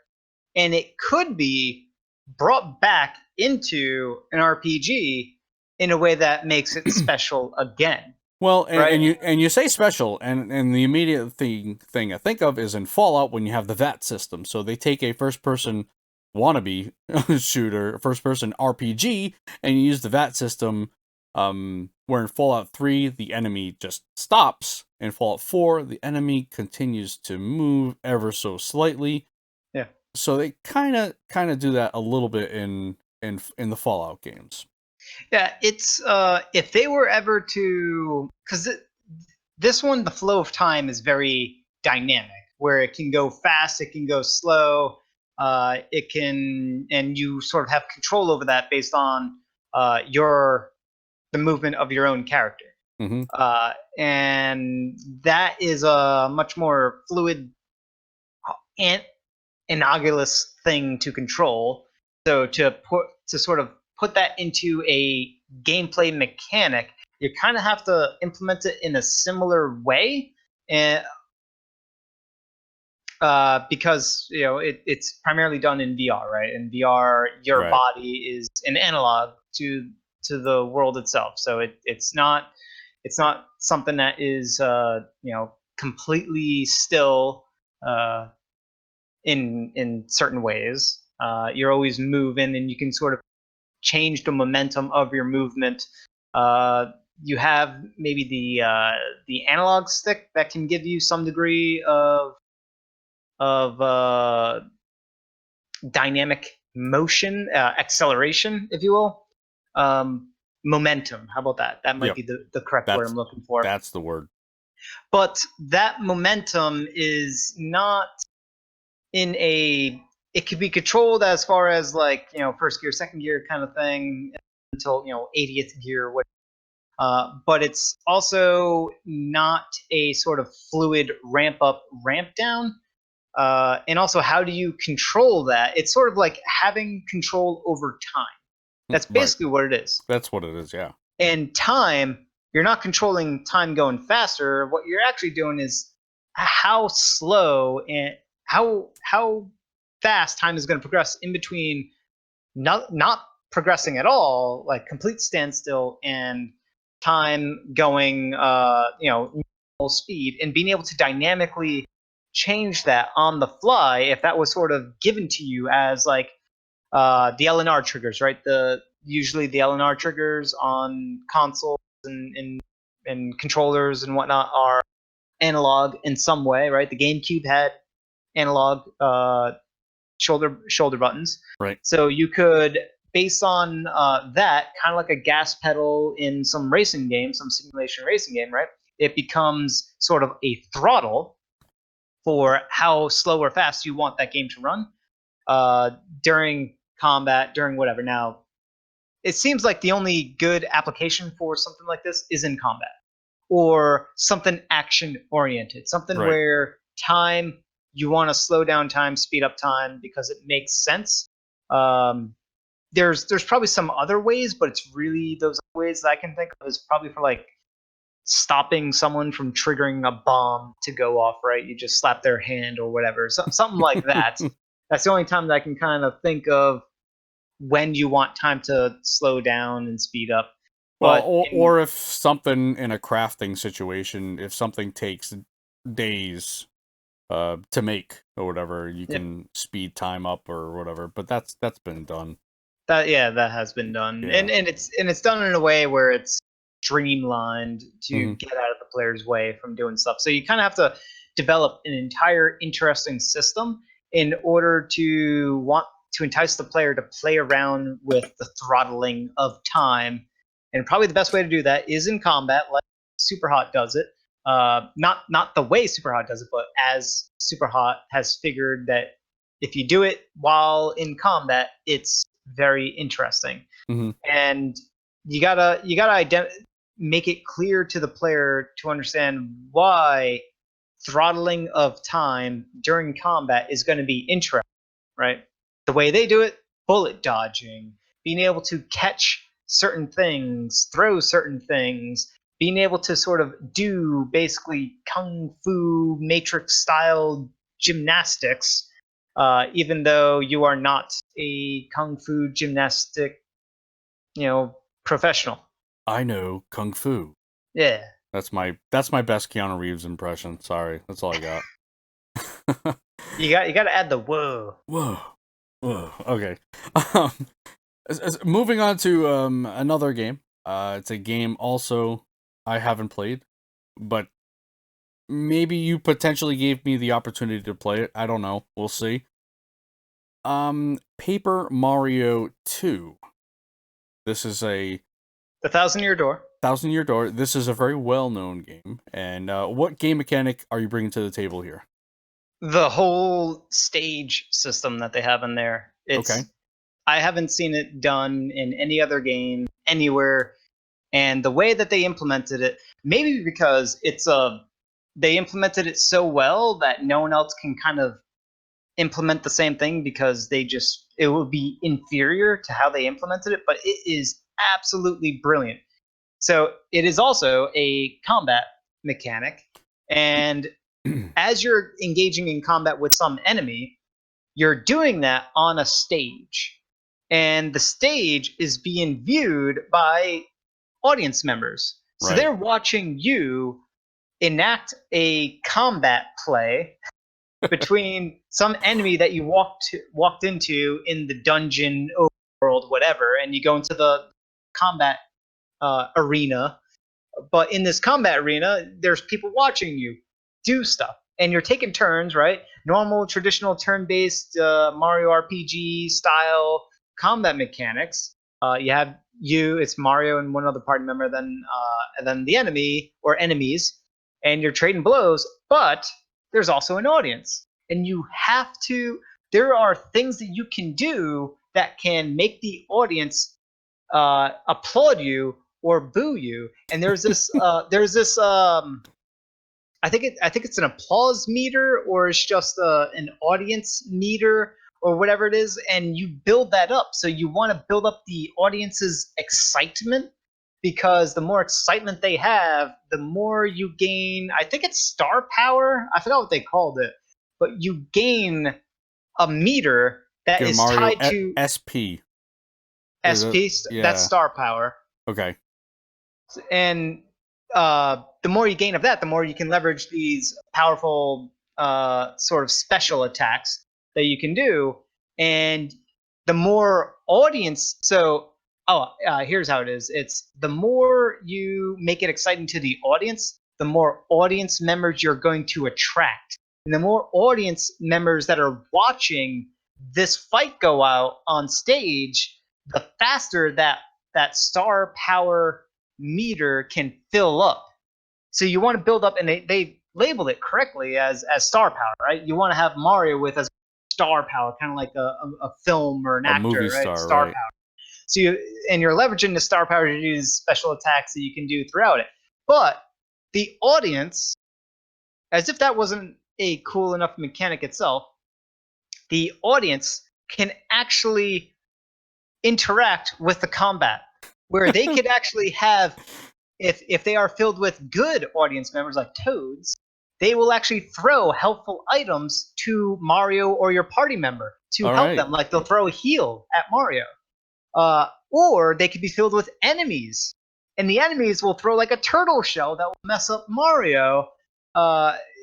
and it could be brought back into an RPG in a way that makes it special again, Well, right? and you say special, and the immediate thing I think of is in Fallout when you have the VAT system. So they take a first person wannabe shooter, first person RPG, and you use the VAT system. Where in Fallout 3 the enemy just stops, in Fallout 4 the enemy continues to move ever so slightly. Yeah. So they kind of do that a little bit in the Fallout games. Yeah, it's if they were ever to, because this one, the flow of time is very dynamic, where it can go fast, it can go slow, it can, and you sort of have control over that based on your the movement of your own character. Mm-hmm. And that is a much more fluid and analogous thing to control. So to sort of put that into a gameplay mechanic, you kind of have to implement it in a similar way, and because it's primarily done in VR, right? In VR, your Right. body is an analog to the world itself, so it's not something that is completely still uh, in certain ways. You're always moving, and you can sort of change the momentum of your movement. You have maybe the analog stick that can give you some degree of dynamic motion, acceleration, if you will. Momentum. How about that? That might Yep. be the correct word That's I'm looking for. that's the word. But that momentum is not in a. It could be controlled as far as like first gear, second gear kind of thing until 80th gear. But it's also not a sort of fluid ramp up, ramp down. And also, how do you control that? It's sort of like having control over time. That's Right. basically what it is. That's what it is. Yeah. And time, you're not controlling time going faster. What you're actually doing is how slow and how fast time is going to progress in between not progressing at all, like complete standstill, and time going normal speed, and being able to dynamically change that on the fly if that was sort of given to you as like the LNR triggers, right? Usually the LNR triggers on consoles and controllers and whatnot are analog in some way, right? The GameCube had analog shoulder buttons. Right. So you could, based on that, kind of like a gas pedal in some racing game, some simulation racing game, right? It becomes sort of a throttle for how slow or fast you want that game to run during combat, during whatever. Now, it seems like the only good application for something like this is in combat or something action oriented, something Right. where time, you want to slow down time, speed up time because it makes sense. Um, there's probably some other ways, but it's really those ways that I can think of is probably for like stopping someone from triggering a bomb to go off, right? You just slap their hand or whatever, something like that. That's the only time that I can kind of think of when you want time to slow down and speed up. Well, But or if something in a crafting situation, if something takes days to make or whatever, you yeah, can speed time up or whatever. But that's been done. that has been done, Yeah. and it's done in a way where it's streamlined to Hmm. get out of the player's way from doing stuff. So you kind of have to develop an entire interesting system in order to want to entice the player to play around with the throttling of time. And probably the best way to do that is in combat, like Superhot does it. Not the way Superhot does it, but as Superhot has figured that if you do it while in combat, it's very interesting. Hmm. And you gotta make it clear to the player to understand why throttling of time during combat is going to be interesting, right? The way they do it, bullet dodging, being able to catch certain things, throw certain things, being able to sort of do basically kung fu matrix style gymnastics, even though you are not a kung fu gymnastic, professional. I know kung fu. Yeah, That's my best Keanu Reeves impression. Sorry, that's all I got. you got to add the whoa. Whoa, whoa. Okay. Um, moving on to another game. It's a game also I haven't played, but maybe you potentially gave me the opportunity to play it. I don't know. We'll see. Paper Mario 2. This is a The Thousand Year Door. Thousand Year Door. This is a very well-known game. And what game mechanic are you bringing to the table here? The whole stage system that they have in there. Okay. I haven't seen it done in any other game anywhere, And the way that they implemented it, maybe because they implemented it so well that no one else can kind of implement the same thing because it would be inferior to how they implemented it, but it is absolutely brilliant. So it is also a combat mechanic, and as you're engaging in combat with some enemy, you're doing that on a stage. And the stage is being viewed by audience members. So Right. they're watching you enact a combat play between some enemy that you walked into in the dungeon, overworld, whatever, and you go into the combat arena. But in this combat arena, there's people watching you do stuff, and you're taking turns, right? Normal, traditional turn-based Mario RPG style combat mechanics. It's Mario and one other party member, and then the enemy or enemies, and you're trading blows. But there's also an audience, and you have to. There are things that you can do that can make the audience applaud you or boo you. And I think it's an applause meter, or it's just an audience meter, or whatever it is, and you build that up. So you want to build up the audience's excitement, because the more excitement they have, the more you gain. I think it's star power. I forgot what they called it, but you gain a meter that Give is Mario tied to SP. SP. Yeah. That's star power. Okay. And the more you gain of that, the more you can leverage these powerful sort of special attacks that you can do, and the more audience. Here's how it is: it's the more you make it exciting to the audience, the more audience members you're going to attract, and the more audience members that are watching this fight go out on stage, the faster that star power meter can fill up. So you want to build up, and they labeled it correctly as star power, right? You want to have Mario with as star power, kind of like a film or an A actor, movie right? star, Star right. power. So you're leveraging the star power to use special attacks that you can do throughout it. But the audience, as if that wasn't a cool enough mechanic itself, the audience can actually interact with the combat, where they could actually have, if they are filled with good audience members like toads, they will actually throw helpful items to Mario or your party member to All help right. them. Like they'll throw a heal at Mario. Or they could be filled with enemies, and the enemies will throw like a turtle shell that will mess up Mario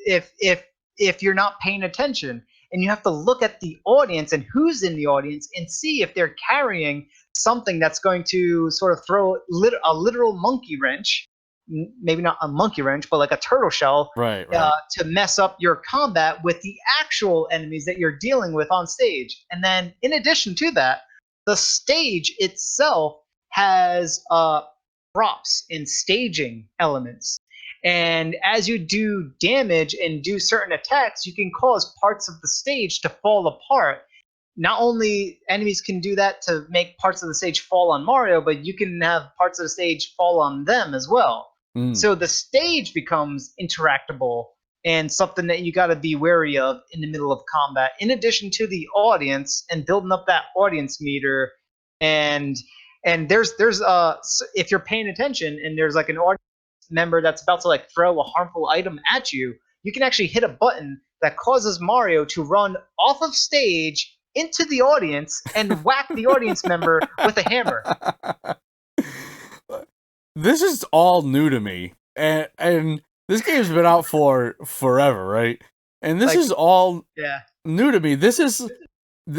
if you're not paying attention. And you have to look at the audience and who's in the audience and see if they're carrying something that's going to sort of throw a literal monkey wrench, maybe not a monkey wrench, but like a turtle shell, Right. to mess up your combat with the actual enemies that you're dealing with on stage. And then in addition to that, the stage itself has props and staging elements. And as you do damage and do certain attacks, you can cause parts of the stage to fall apart. Not only enemies can do that to make parts of the stage fall on Mario, but you can have parts of the stage fall on them as well. So the stage becomes interactable and something that you got to be wary of in the middle of combat, in addition to the audience and building up that audience meter. And there's if you're paying attention and there's like an audience member that's about to like throw a harmful item at you, you can actually hit a button that causes Mario to run off of stage into the audience and whack the audience member with a hammer. This is all new to me, and this game's been out for forever, right? And this is all new to me. This is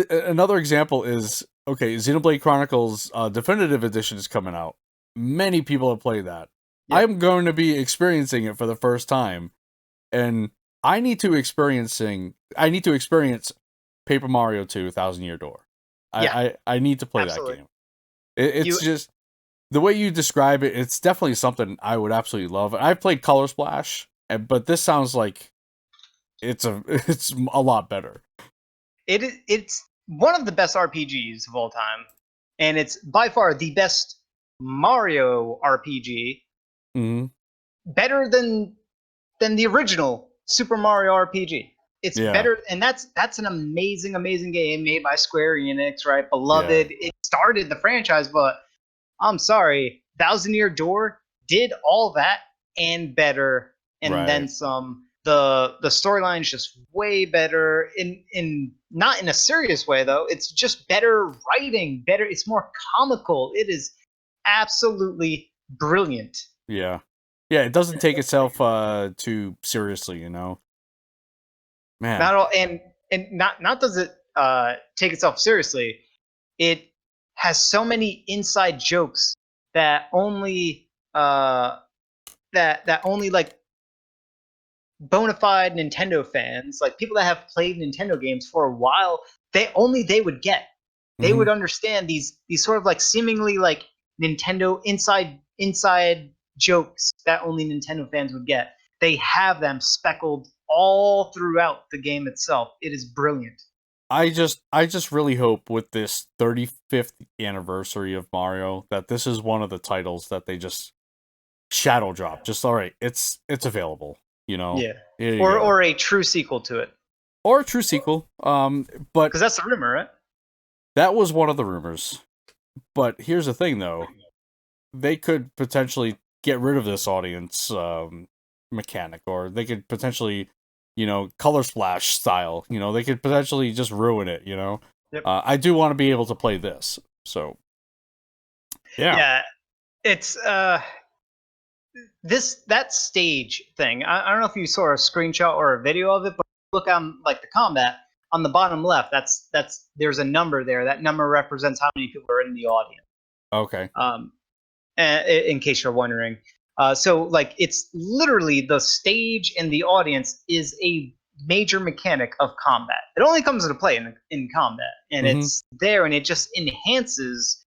another example is, okay, Xenoblade Chronicles Definitive Edition is coming out. Many people have played that. Yep. I'm going to be experiencing it for the first time, and I need to experience Paper Mario 2 Thousand Year Door. I need to play that game. It's just the way you describe it. It's definitely something I would absolutely love. I've played Color Splash, but this sounds like it's a lot better. It's one of the best RPGs of all time, and it's by far the best Mario RPG Hmm. better than the original Super Mario RPG. It's Yeah. better, and that's an amazing, amazing game made by Square Enix, right? Yeah. Beloved. It started the franchise, but I'm sorry, Thousand Year Door did all that and better, and then Right. some. The storyline is just way better in not in a serious way though. It's just better writing, better. It's more comical. It is absolutely brilliant. Yeah. Yeah. It doesn't take itself too seriously, you know. Man. Not all, and not does it take itself seriously. It has so many inside jokes that only that only like bona fide Nintendo fans, like people that have played Nintendo games for a while, they would get. They Hmm. would understand these sort of like seemingly like Nintendo inside jokes that only Nintendo fans would get. They have them speckled all throughout the game itself. It is brilliant. I just really hope with this 35th anniversary of Mario that this is one of the titles that they just shadow drop. Just all right, it's available, you know. Yeah, Here you go. or a true sequel to it, Or a true sequel. But because that's the rumor, right? that was one of the rumors. But here's the thing though. They could potentially get rid of this audience mechanic, or they could potentially, color splash style. They could potentially just ruin it. Yep. I do want to be able to play this, so yeah. Yeah, it's that stage thing. I don't know if you saw a screenshot or a video of it, but look on like the combat on the bottom left. That's there's a number there. That number represents how many people are in the audience. Okay. In case you're wondering. So like it's literally the stage and the audience is a major mechanic of combat. It only comes into play in combat, and Mm-hmm. it's there, and it just enhances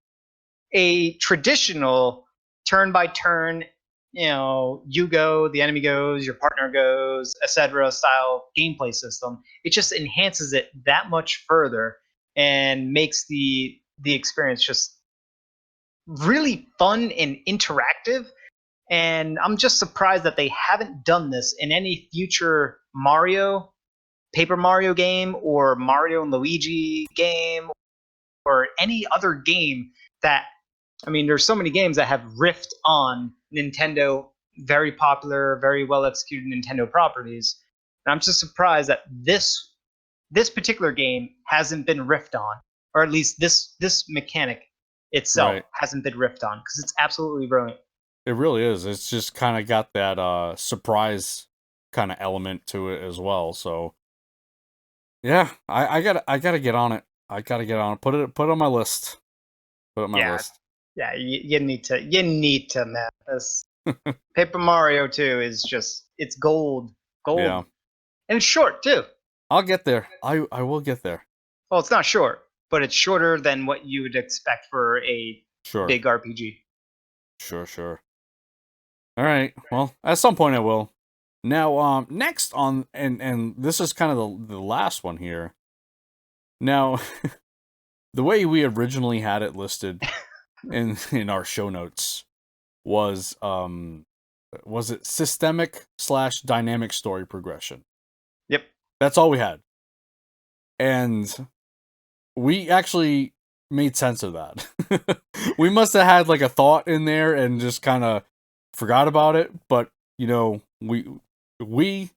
a traditional turn by turn. You go, the enemy goes, your partner goes, etc. style gameplay system. It just enhances it that much further and makes the experience just really fun and interactive. And I'm just surprised that they haven't done this in any future Paper Mario game, or Mario and Luigi game, or any other game that, I mean, there's so many games that have riffed on Nintendo, very popular, very well executed Nintendo properties. And I'm just surprised that this particular game hasn't been riffed on, or at least this mechanic itself Right. hasn't been riffed on, because it's absolutely brilliant. It really is. It's just kind of got that surprise kind of element to it as well. So yeah, I gotta get on it. I gotta get on it. Put it on my list. Put it on my Yeah, list. yeah, you need to, man. This Paper Mario 2 is just, it's gold, Yeah. gold, and it's short too. I'll get there. I will get there. Well, it's not short, but it's shorter than what you would expect for a Sure. big RPG. Sure. All right. Well, at some point I will. Now, next on, and this is kind of the last one here. Now, the way we originally had it listed in our show notes was it systemic/dynamic story progression. Yep. That's all we had. And we actually made sense of that. We must have had like a thought in there and just kind of forgot about it, but we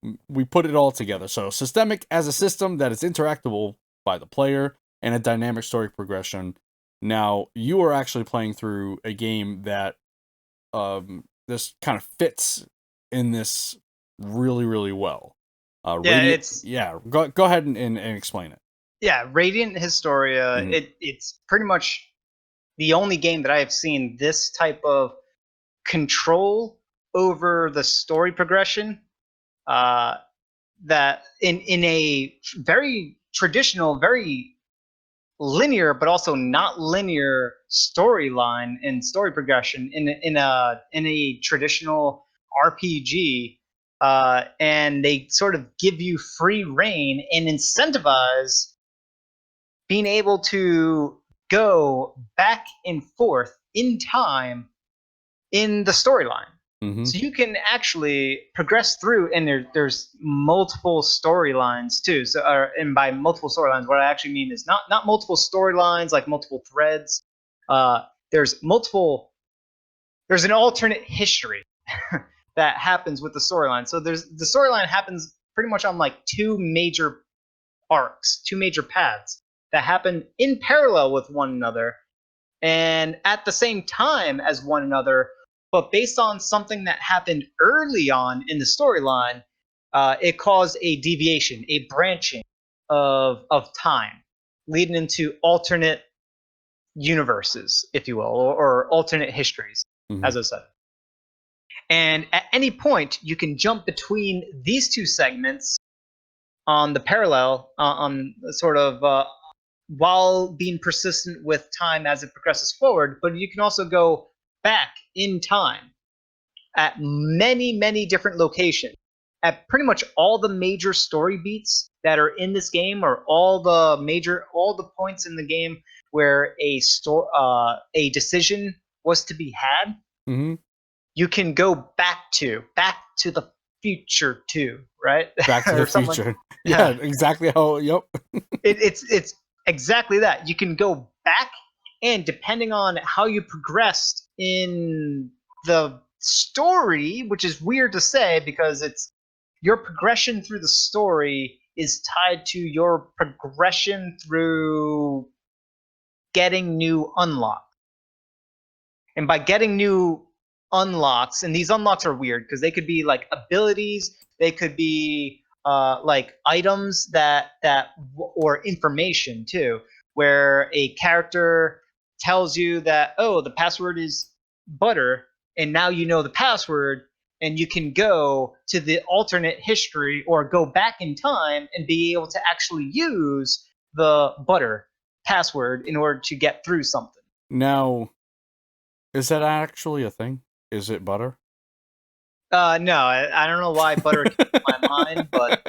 put it all together. So systemic as a system that is interactable by the player, and a dynamic story progression. Now you are actually playing through a game that this kind of fits in this really, really well. Yeah, Radiant, yeah. Go ahead and explain it. yeah, Radiant Historia. Mhm. It's pretty much the only game that I have seen this type of control over the story progression. Uh, that in a very traditional, very linear, but also not linear storyline and story progression in a traditional RPG. And they sort of give you free reign and incentivize being able to go back and forth in time in the storyline. Mm-hmm. So you can actually progress through, and there's multiple storylines too. So, and by multiple storylines, what I actually mean is not multiple storylines like multiple threads. There's multiple. There's an alternate history that happens with the storyline. So the storyline happens pretty much on like two major arcs, two major paths that happen in parallel with one another and at the same time as one another, but based on something that happened early on in the storyline, it caused a deviation, a branching of time, leading into alternate universes, if you will, or alternate histories, Mm-hmm. as I said. And at any point, you can jump between these two segments on the parallel, on sort of while being persistent with time as it progresses forward, but you can also go back in time at many, many different locations. At pretty much all the major story beats that are in this game, or all the points in the game where a decision was to be had, Mm-hmm. you can go back to the future too, right? Back to the Or something. Future. Yeah, Yeah, exactly how. Yep. it's exactly that. You can go back, and depending on how you progressed in the story, which is weird to say because it's your progression through the story is tied to your progression through getting new unlocks. And by getting new unlocks, and these unlocks are weird because they could be like abilities, they could be like items or information too, where a character tells you that, oh, the password is butter, and now you know the password, and you can go to the alternate history or go back in time and be able to actually use the butter password in order to get through something. Now, is that actually a thing? Is it butter? No, I don't know why butter came to my mind, but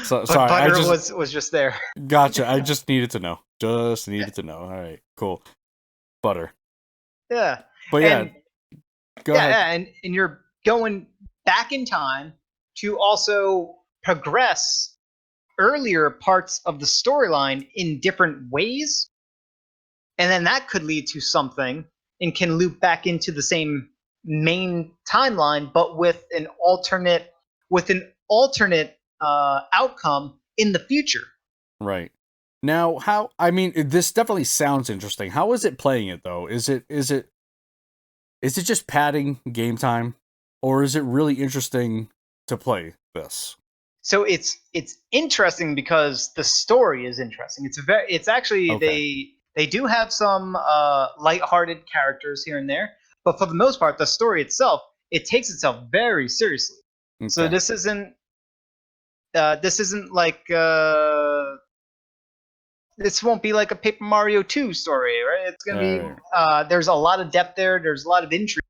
So but sorry, I butter just was just there. gotcha. I just needed to know. Just needed to know. All right, cool. Butter. Yeah, But yeah, and go yeah, ahead. yeah, and you're going back in time to also progress earlier parts of the storyline in different ways, and then that could lead to something and can loop back into the same main timeline, but with an alternate outcome in the future. Right. Now, how? I mean, this definitely sounds interesting. How is it playing it though? Is it just padding game time, or is it really interesting to play this? So it's interesting because the story is interesting. It's actually Okay. they do have some lighthearted characters here and there, but for the most part, the story itself, it takes itself very seriously. So Okay. this isn't like this won't be like a Paper Mario 2 story, right? It's gonna be Right. there's a lot of depth there. There's a lot of intrigue.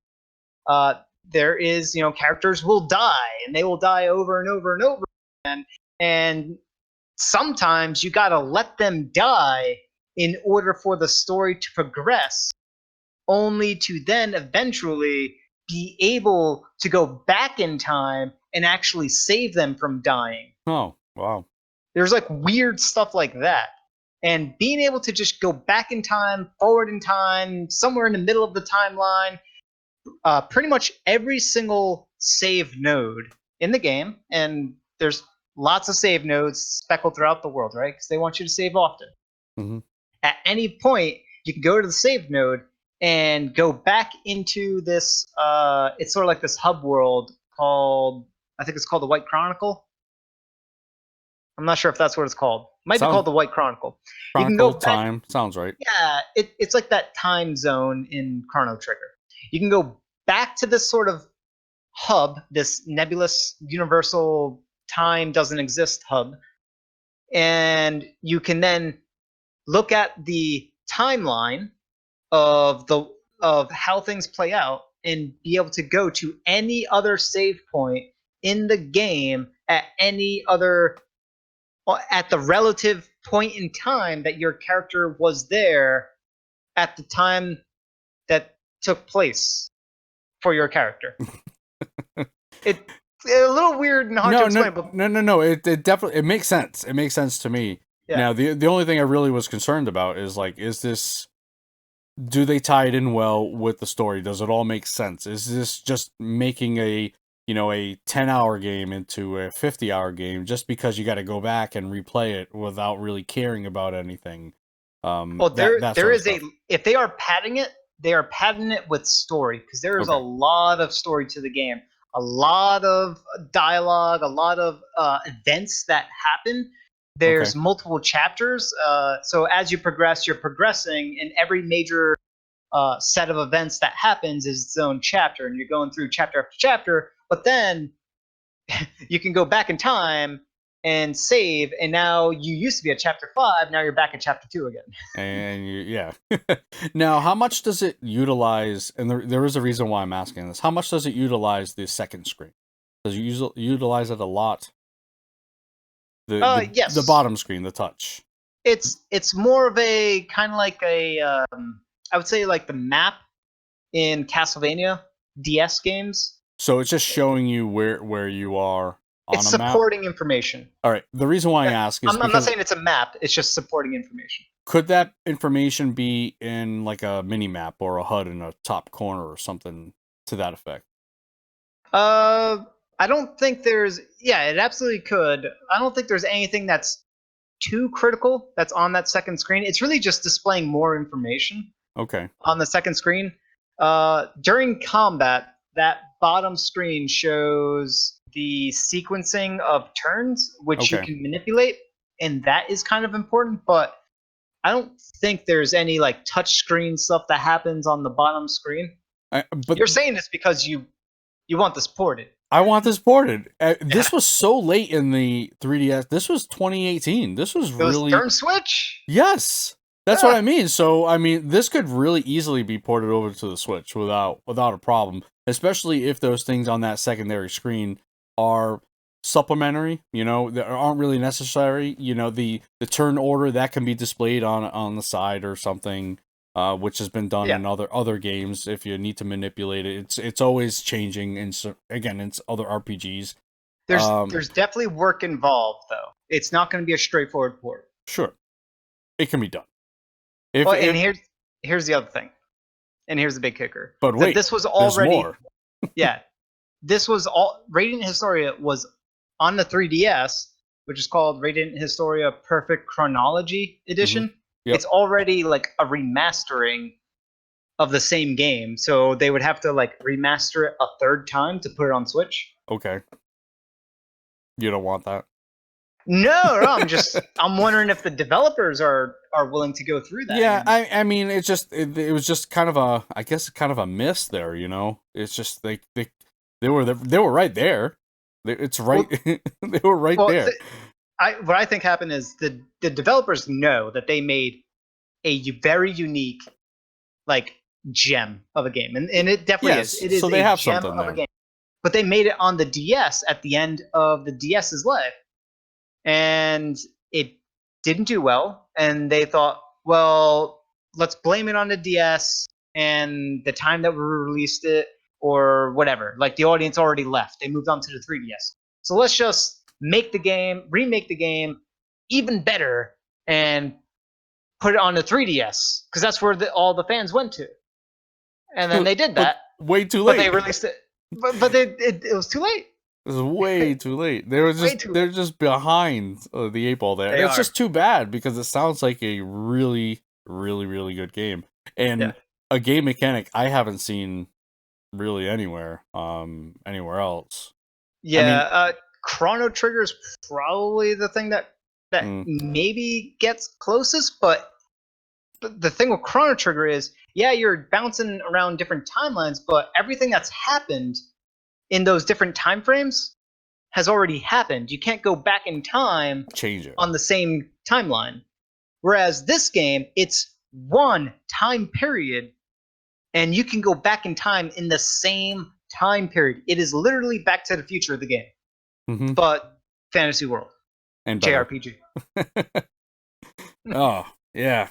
Uh, there is, characters will die, and they will die over and over and over again, and sometimes you gotta let them die in order for the story to progress, only to then eventually be able to go back in time and actually save them from dying. Oh, wow. There's like weird stuff like that. And being able to just go back in time, forward in time, somewhere in the middle of the timeline, pretty much every single save node in the game, and there's lots of save nodes speckled throughout the world, right? Because they want you to save often. Mm-hmm. At any point, you can go to the save node and go back into this. It's sort of like this hub world called, I think it's called the White Chronicle. I'm not sure if that's what it's called. Might be Sounds called the White Chronicle. You can go Chronicle back. time. Sounds right. Yeah, it's like that time zone in Chrono Trigger. You can go back to this sort of hub, this nebulous universal time doesn't exist hub, and you can then look at the timeline of the of how things play out and be able to go to any other save point in the game at the relative point in time that your character was there at the time that took place for your character. It's a little weird and hard to explain, but No. It definitely makes sense. It makes sense to me. yeah. Now, the only thing I really was concerned about is like, do they tie it in well with the story? Does it all make sense? Is this just making a 10-hour game into a 50-hour game just because you got to go back and replay it without really caring about anything? Well, there is a, if they are padding it, they are padding it with story, because there is a lot of story to the game, a lot of dialogue, a lot of events that happen. There's multiple chapters, so as you progress, you're progressing, and every major set of events that happens is its own chapter, and you're going through chapter after chapter. But then you can go back in time and save, and now you used to be at chapter 5, now you're back at chapter 2 again. And now, how much does it utilize, and there is a reason why I'm asking this, how much does it utilize the second screen? Does it utilize it a lot? Yes. The bottom screen, the touch. It's more of a kind of like a I would say like the map in Castlevania DS games. So it's just showing you where you are on it's a map? Supporting information. All right. The reason why I ask is I'm not saying it's a map. It's just supporting information. Could that information be in like a mini map or a HUD in a top corner or something to that effect? I don't think there's. Yeah, it absolutely could. I don't think there's anything that's too critical that's on that second screen. It's really just displaying more information. Okay. On the second screen, during combat, that bottom screen shows the sequencing of turns, which you can manipulate, and that is kind of important. But I don't think there's any like touch screen stuff that happens on the bottom screen. But you're saying this because you want this ported. I want this ported. This was so late in the 3DS. This was 2018. This was really turn Switch. Yes, that's what I mean. So I mean, this could really easily be ported over to the Switch without a problem. Especially if those things on that secondary screen are supplementary. That aren't really necessary. The turn order that can be displayed on the side or something. Which has been done in other games. If you need to manipulate it, it's always changing. And so, again, it's other RPGs. There's definitely work involved, though. It's not going to be a straightforward port. Sure, it can be done. And here's the other thing, and here's the big kicker. But wait, this was already there's more. This was all Radiant Historia was on the 3DS, which is called Radiant Historia Perfect Chronology Edition. Mm-hmm. Yep. It's already like a remastering of the same game, so they would have to like remaster it a third time to put it on Switch. Okay. You don't want that? No, I'm wondering if the developers are willing to go through that. Yeah, I mean, it was just kind of a miss there, It's just they were right there. It's right. They were right there. What I think happened is the developers know that they made a very unique like gem of a game, and it definitely is. It is so they have gem something of a game. But they made it on the DS at the end of the DS's life, and it didn't do well. And they thought, well, let's blame it on the DS and the time that we released it, or whatever. Like the audience already left; they moved on to the 3DS. So let's just remake the game even better, and put it on the 3DS, because that's where all the fans went to. And then they did that. Way too late. But they released it. But it was too late. It was way too late. They're just behind the 8 ball there. It's just too bad, because it sounds like a really, really, really good game. And a game mechanic I haven't seen really anywhere else. Yeah, I mean, Chrono Trigger is probably the thing that maybe gets closest, but the thing with Chrono Trigger is, you're bouncing around different timelines, but everything that's happened in those different time frames has already happened. You can't go back in time, change it on the same timeline. Whereas this game, it's one time period, and you can go back in time in the same time period. It is literally Back to the Future of the game, but fantasy world and JRPG. Oh yeah,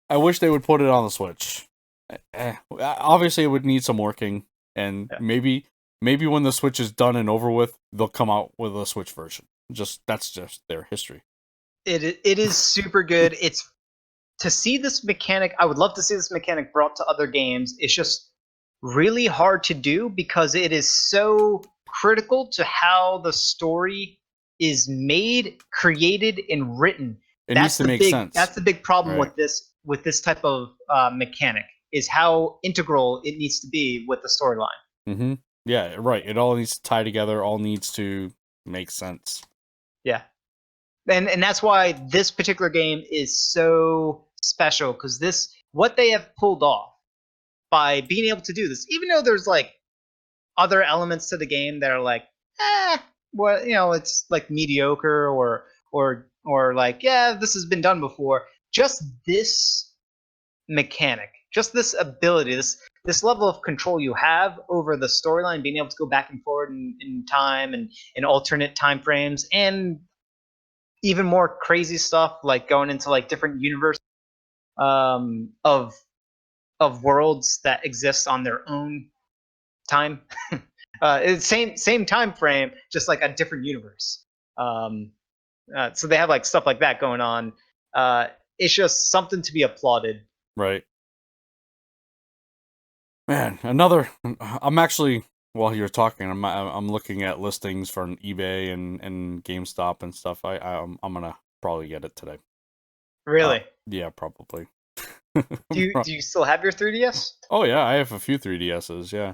I wish they would put it on the Switch. Obviously, it would need some working, and Yeah. maybe when the Switch is done and over with, they'll come out with a Switch version. That's just their history. It is super good. It's to see this mechanic. I would love to see this mechanic brought to other games. It's just really hard to do because it is so critical to how the story is made, created, and written. It needs to make sense. That's the big problem Right. with this type of mechanic is how integral it needs to be with the storyline. Mm-hmm. Yeah, right. It all needs to tie together. All needs to make sense. Yeah. And that's why this particular game is so special because this what they have pulled off by being able to do this, even though there's like other elements to the game that are like, well, it's like mediocre or like, yeah, this has been done before. Just this mechanic, just this ability, this level of control you have over the storyline, being able to go back and forward in time and in alternate time frames, and even more crazy stuff like going into like different universe of worlds that exist on their own time. It's same time frame, just like a different universe. So they have like stuff like that going on. It's just something to be applauded. Right. Man, another. I'm actually, while you're talking, I'm looking at listings from eBay and GameStop and stuff. I'm gonna probably get it today. Really? Yeah, probably. Do you still have your 3DS? Oh yeah, I have a few 3DSs. Yeah.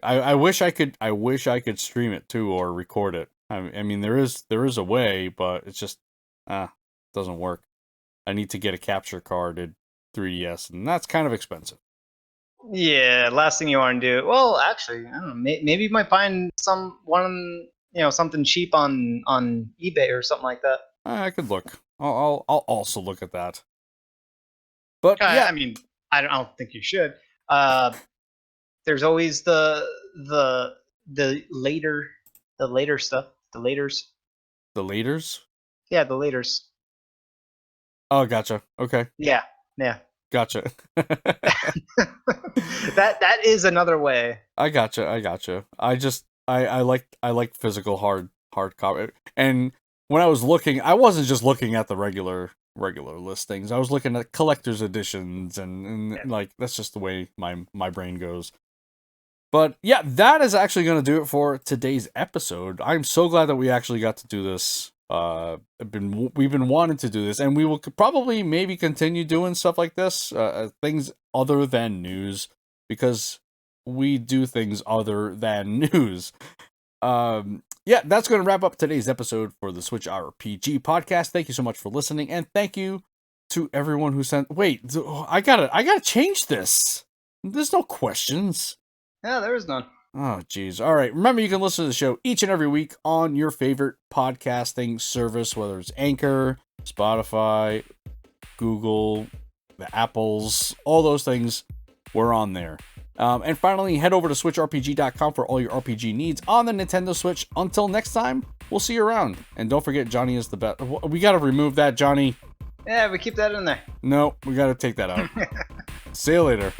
I wish I could stream it too or record it. I mean there is a way, but it's just doesn't work. I need to get a capture carded 3DS, and that's kind of expensive. Yeah, last thing you want to do. Well, actually, I don't know. Maybe you might find something cheap on eBay or something like that. I could look. I'll also look at that. But yeah, I mean, I don't think you should. There's always the later stuff, the laters. the laters. Yeah, the laters. Oh, gotcha. Okay, Yeah, yeah. gotcha. That is another way. I gotcha. I like physical hard copy. And when I was looking, I wasn't just looking at the regular listings. I was looking at collector's editions and Yeah. like that's just the way my brain goes. But yeah, that is actually going to do it for today's episode. I'm so glad that we actually got to do this. We've been wanting to do this, and we will probably maybe continue doing stuff like this, things other than news, because we do things other than news. Yeah, that's going to wrap up today's episode for the Switchrpg podcast. Thank you so much for listening, and thank you to everyone who sent. Wait, I gotta change this. There's no questions. Yeah, there is none. Oh, geez. All right. Remember, you can listen to the show each and every week on your favorite podcasting service, whether it's Anchor, Spotify, Google, the Apples, all those things. We're on there. And finally, head over to SwitchRPG.com for all your RPG needs on the Nintendo Switch. Until next time, we'll see you around. And don't forget, Jonny is the best. We got to remove that, Jonny. Yeah, we keep that in there. No, we got to take that out. See you later.